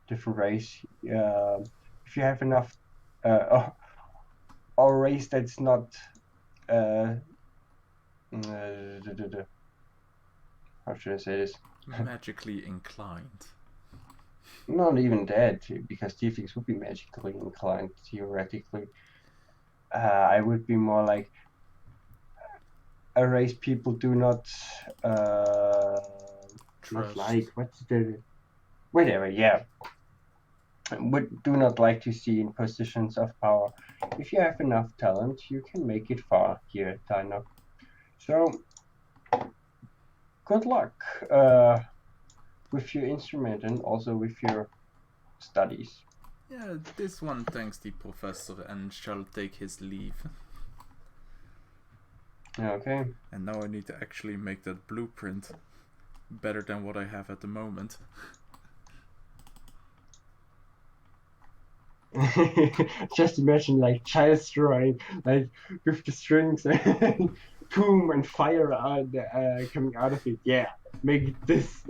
different race, if you have enough or race that's not how should I say this? Magically inclined. Not even that, because tieflings would be magically inclined theoretically. I would be more like a race people do not Trust. like. What's the whatever? Yeah, would do not like to see in positions of power. If you have enough talent, you can make it far here at Tainok. So, good luck with your instrument and also with your studies. Yeah, this one thanks the professor and shall take his leave. Okay. And now I need to actually make that blueprint better than what I have at the moment. Just imagine like child's drawing, like with the strings and boom and fire coming out of it. Yeah, make it this.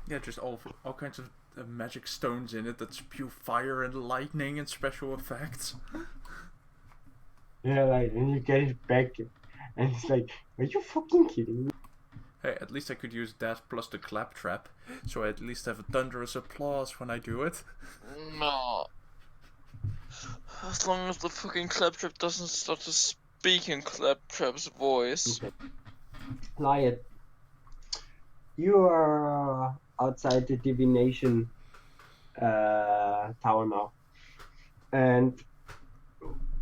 Yeah, just all kinds of magic stones in it that spew fire and lightning and special effects. Yeah, like, and you get it back, and it's like, are you fucking kidding me? Hey, at least I could use that plus the claptrap, so I at least have a thunderous applause when I do it. No. As long as the fucking claptrap doesn't start to speak in claptrap's voice. Okay. Lie it. You are outside the divination tower now. And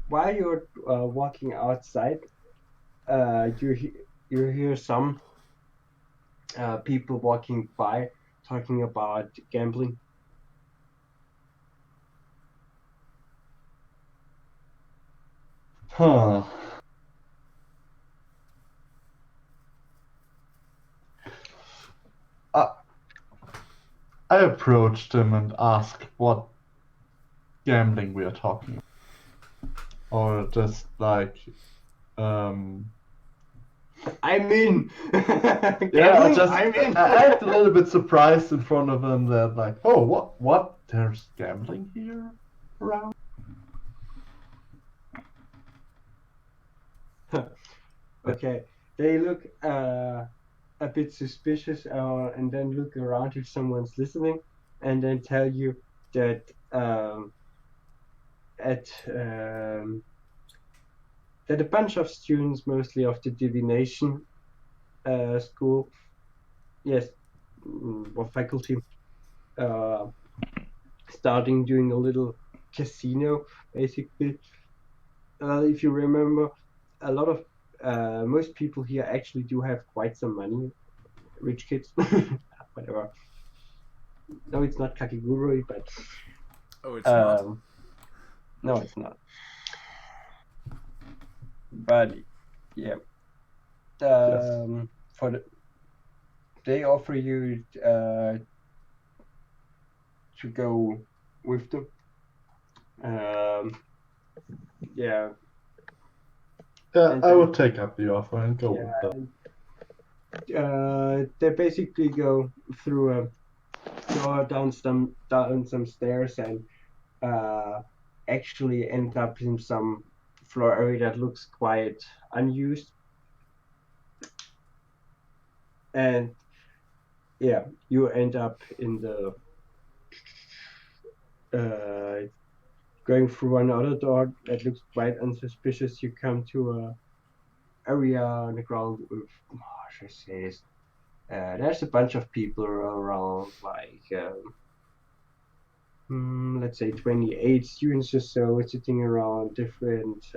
while you're walking outside, you hear some people walking by talking about gambling. Huh. I approached him and asked what gambling we are talking about. Or just like, I'm in. yeah, Gambling? I'm in. I act a little bit surprised in front of him that like, oh, what? There's gambling here around? Okay, they look a bit suspicious and then look around if someone's listening and then tell you that at that a bunch of students, mostly of the divination school, yes, or faculty, starting doing a little casino, basically. If you remember, a lot of most people here actually do have quite some money, rich kids, whatever. No, it's not Kakigurui, but Oh, it's not. no, it's not. But yeah, for they offer you to go with them. Yeah. Yeah, And I would take up the offer and go with that. They basically go through a door down some stairs and actually end up in some floor area that looks quite unused. And yeah, you end up in the going through another door that looks quite unsuspicious. You come to a area on the ground with, how should I say this? There's a bunch of people around, like let's say 28 students or so, sitting around different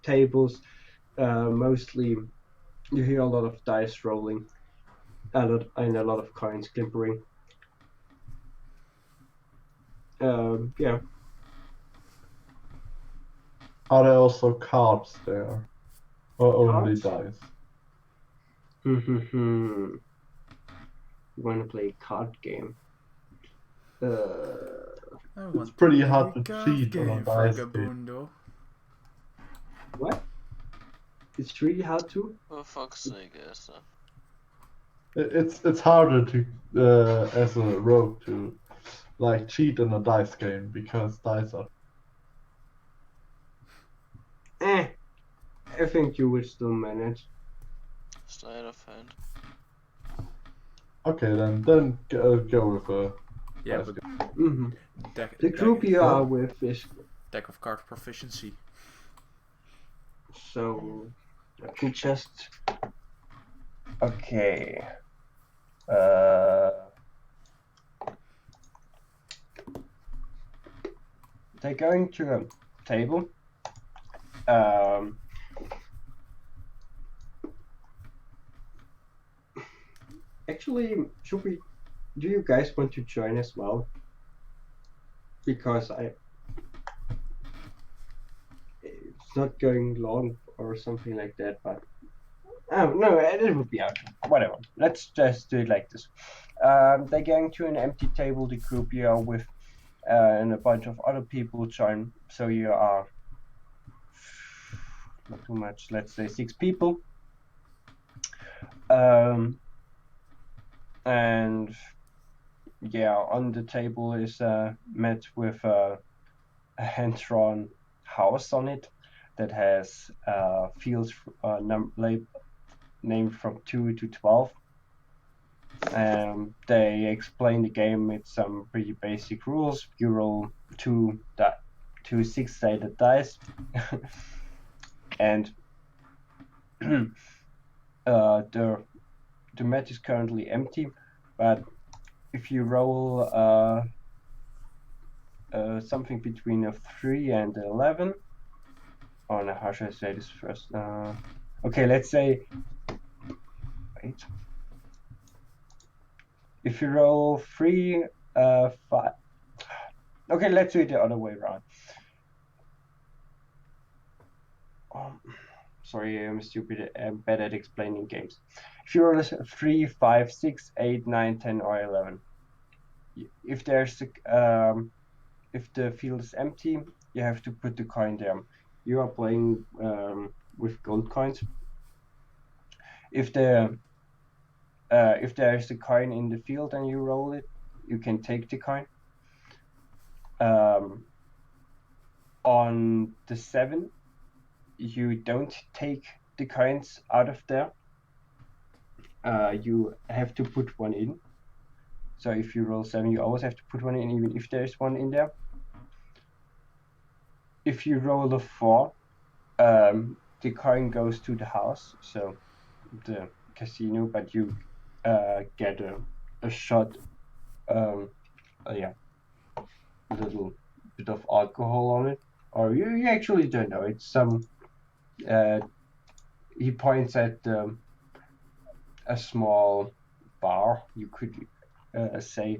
tables. Mostly, you hear a lot of dice rolling, and a lot of coins climpering. Yeah. Are there also cards there? Or only Cards? dice? You want to play a card game? It's pretty hard to cheat on a dice game. Vagabundo. What? It's really hard to. For fuck's sake, Esther. It's harder to as a rogue to like cheat in a dice game because dice are. I think you will still manage. Sleight of hand. Okay, then go with a. Yeah, dice but Mm-hmm. deck, The group you are with is deck of card proficiency. so. Let me just. Okay. They're going to a table. Actually, should we? Do you guys want to join as well? Because it's not going long or something like that, but oh no, it would be out. Whatever. Let's just do it like this. They're going to an empty table. The group you are with, and a bunch of other people join. So you are not too much. Let's say 6 people. And yeah, on the table is met with a hand-drawn house on it that has fields named from 2 to 12. They explain the game with some pretty basic rules. You roll two 6-sided dice, and the mat is currently empty, but if you roll something between a 3 and 11. Oh no, how should I say this first? Okay, let's say. Wait. If you roll 3, 5. Okay, let's do it the other way around. Sorry, I'm stupid. I'm bad at explaining games. If you roll 3, 5, 6, 8, 9, 10, or 11, if there's if the field is empty, you have to put the coin there. You are playing with gold coins. If there is a coin in the field and you roll it, you can take the coin. On the 7, you don't take the coins out of there. You have to put one in. So if you roll 7, you always have to put one in, even if there's one in there. If you roll a 4, the coin goes to the house, so the casino, but you get a shot, yeah, a little bit of alcohol on it, or you actually don't know. It's some. He points at a small bar, you could say,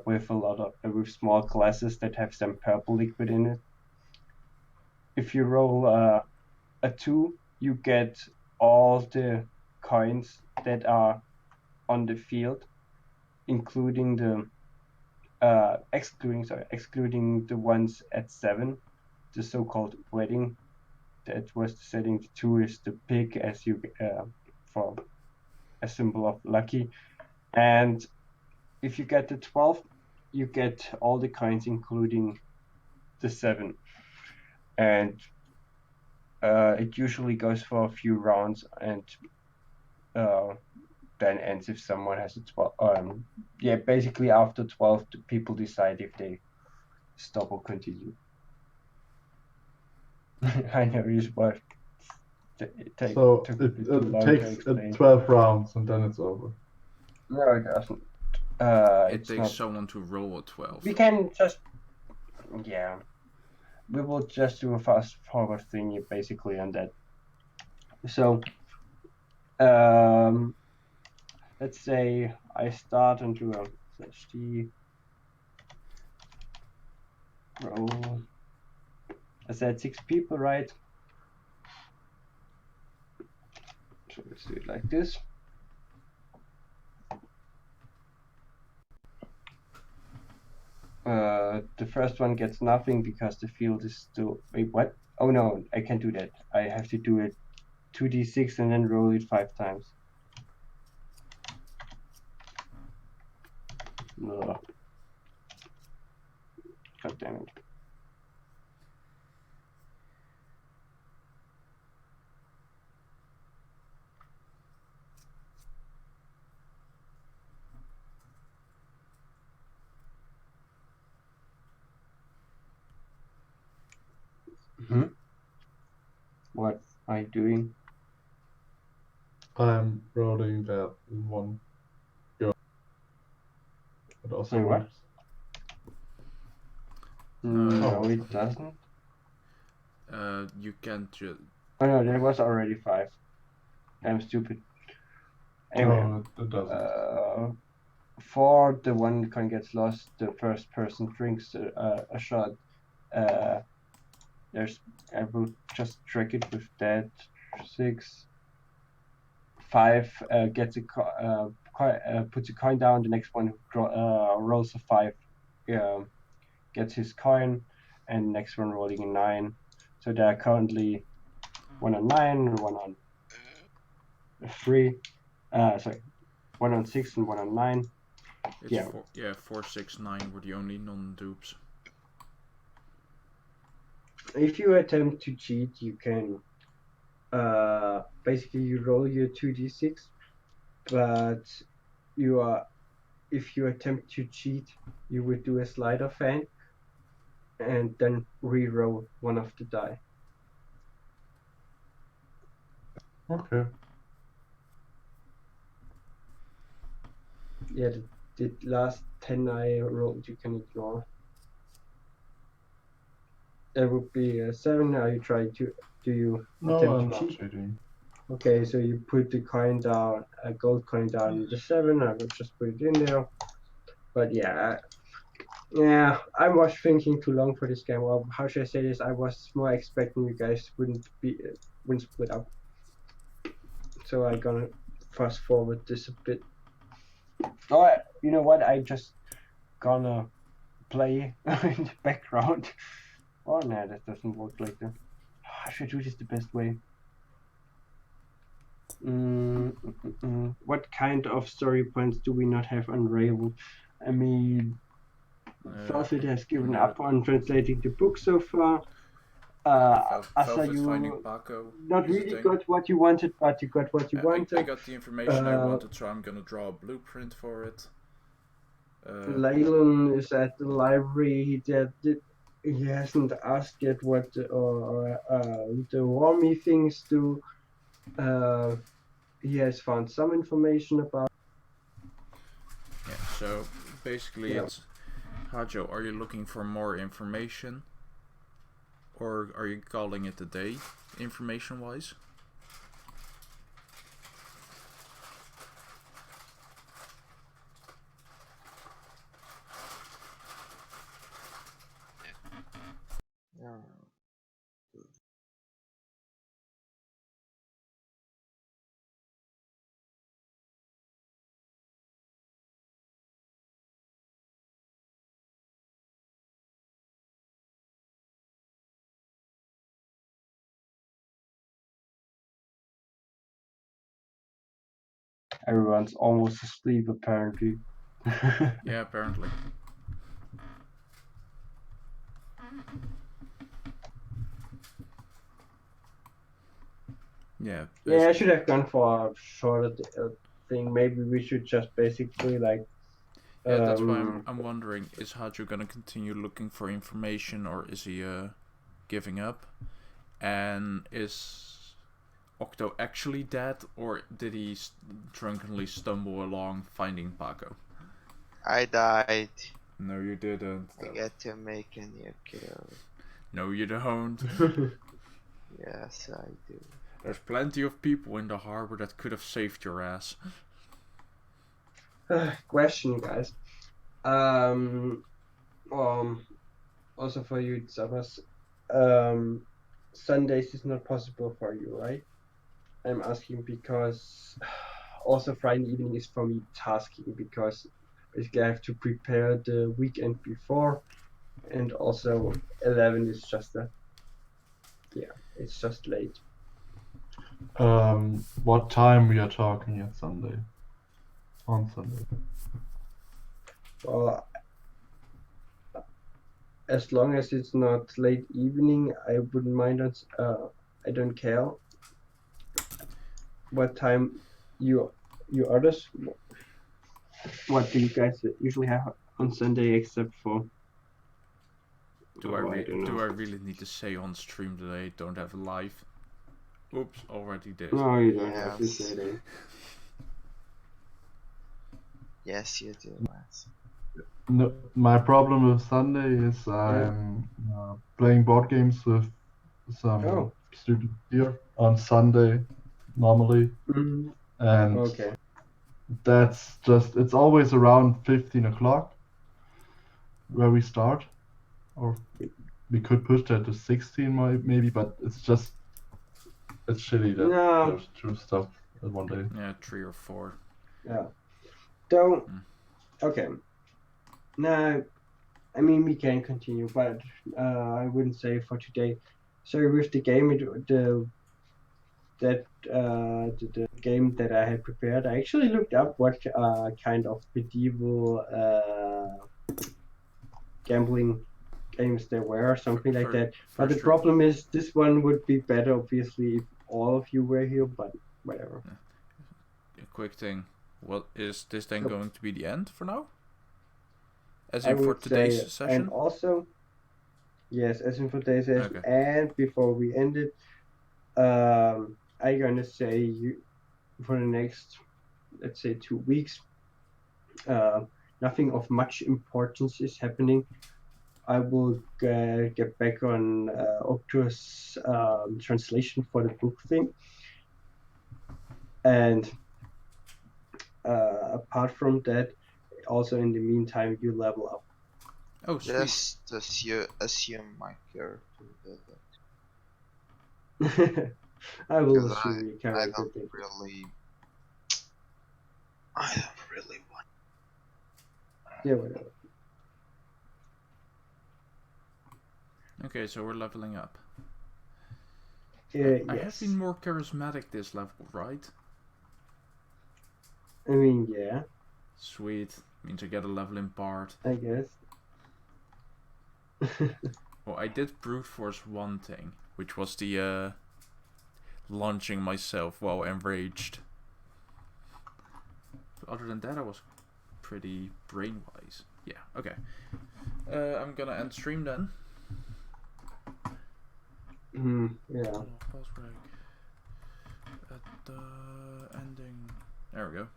with a lot of with small glasses that have some purple liquid in it. If you roll a 2, you get all the coins that are on the field, including the excluding the ones at 7, the so-called wedding. That was the setting. The 2 is the pig, as you for a symbol of lucky. And if you get the 12, you get all the coins, including the 7. And it usually goes for a few rounds, and then ends if someone has a 12. Yeah, basically after 12, the people decide if they stop or continue. I know it's what So took it too long to takes explain. 12 rounds and then it's over. No, it doesn't. It It's takes not. someone to roll a 12. We can just, yeah, we will just do a fast forward thingy basically on that. So, let's say I start and do a /d roll. I said 6 people, right? So let's do it like this. The first one gets nothing because the field is still. Wait, what? Oh no, I can't do that. I have to do it 2d6 and then roll it 5 times. Ugh. God damn it. What are you doing? I'm rolling that one go. It also Sorry, what? works. No, Oh. it doesn't. You can't just. Oh no, there was already 5. I'm stupid. Anyway, No, it doesn't. for the one coin gets lost, the first person drinks a shot. I will just track it with that. 6, 5 gets puts a coin down. The next one rolls a 5, gets his coin, and next one rolling a 9. So there are currently 1 on 9, 1 on 3. Sorry, 1 on 6 and 1 on 9. It's Yeah. 4, 6, 9 were the only non-dupes. If you attempt to cheat, you can basically you roll your 2d6, but if you attempt to cheat, you would do a sleight of hand and then re-roll one of the die. Okay. yeah, the last 10 I rolled you can ignore. There would be a 7. Are you trying to do you No, attempt I'm to not cheat? cheating. Okay, so you put the coin down, a gold coin down in the 7. I will just put it in there. But yeah, I was thinking too long for this game. Or how should I say this? I was more expecting you guys wouldn't split up. So I'm gonna fast forward this a bit. Oh, you know what? I just gonna play in the background. Oh no, that doesn't work like that. I should do this the best way. What kind of story points do we not have unraveled? I mean, Velvet has given up on translating the book so far. Asa, Velvet finding you Paco not is a really thing. got what you wanted, but you got what you I wanted. got the information I wanted, so I'm gonna draw a blueprint for it. Leyland is at the library. He hasn't asked yet what the Wormy things do. He has found some information about. Yeah, so basically Yeah. it's Hajo, are you looking for more information? Or are you calling it a day, information wise? Yeah. Everyone's almost asleep apparently. Yeah, apparently. Yeah. Yeah, I should have gone for a shorter thing. Maybe we should just basically like. Yeah, that's why I'm wondering, is Hajo gonna continue looking for information, or is he giving up? And is Octo actually dead, or did he drunkenly stumble along finding Paco? I died. No, you didn't. I get to make a new kill. No, you don't. Yes, I do. There's plenty of people in the harbor that could have saved your ass. Question, guys. Also for you, Savas. Sundays is not possible for you, right? I'm asking because also Friday evening is for me tasking because basically I have to prepare the weekend before, and also 11 is just it's just late. What time we are talking at Sunday? On Sunday. Well, as long as it's not late evening, I wouldn't mind. I don't care what time you others. What do you guys usually have on Sunday except for? Do I don't know. I really need to say on stream that I don't have a live? Oops, already did. No, you don't have to Yes. say that. Yes, you do, Lance. No, my problem with Sunday is I'm playing board games with some students here on Sunday normally, Mm, and okay. that's just it's always around 15 o'clock where we start, or we could push that to 16 maybe, but it's shitty that No. there's two stuff at one day. Yeah, 3 or 4. Yeah. Don't. Okay. Now, I mean, we can continue, but I wouldn't say for today. So with the game, the game that I had prepared, I actually looked up what kind of medieval gambling games there were, something like that. But the problem is, this one would be better, obviously, if all of you were here, but whatever. A quick thing. What is this then going to be the end for now? As I in for would today's say, session? and also, yes, as in for today's session, Okay. and before we end it, I'm gonna say for the next, let's say 2 weeks, nothing of much importance is happening, I will get back on Octo's translation for the book thing. And apart from that, also in the meantime, you level up. Oh, sweet. Just assume my character did that. I will Because assume your I character don't did. really want. Yeah, whatever. Okay, so we're leveling up. I have Yes. been more charismatic this level, right? I mean, yeah, Sweet. Means I get a level in Bard. I guess. Well, I did brute force one thing, which was the launching myself while enraged. But other than that, I was pretty brain-wise. Yeah, okay. I'm gonna end stream then. Yeah. Oh, pause break. At the ending. There we go.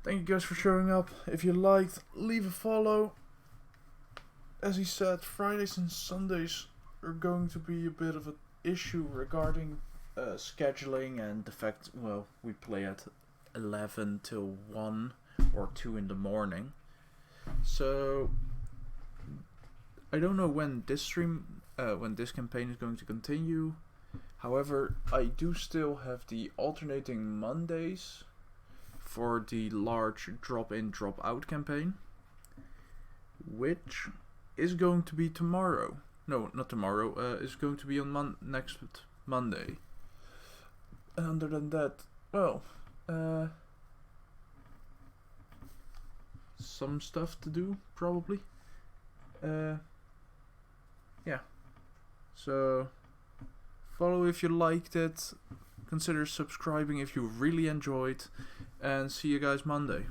Thank you guys for showing up. If you liked, leave a follow. As he said, Fridays and Sundays are going to be a bit of an issue regarding scheduling and the fact, well, we play at 11 till 1 or 2 in the morning. So, I don't know when this campaign is going to continue. However, I do still have the alternating Mondays for the large drop-in, drop-out campaign, which is going to be tomorrow. No, not tomorrow. Is going to be on next Monday. And other than that, well, some stuff to do probably. Yeah. So follow if you liked it. Consider subscribing if you really enjoyed. And see you guys Monday.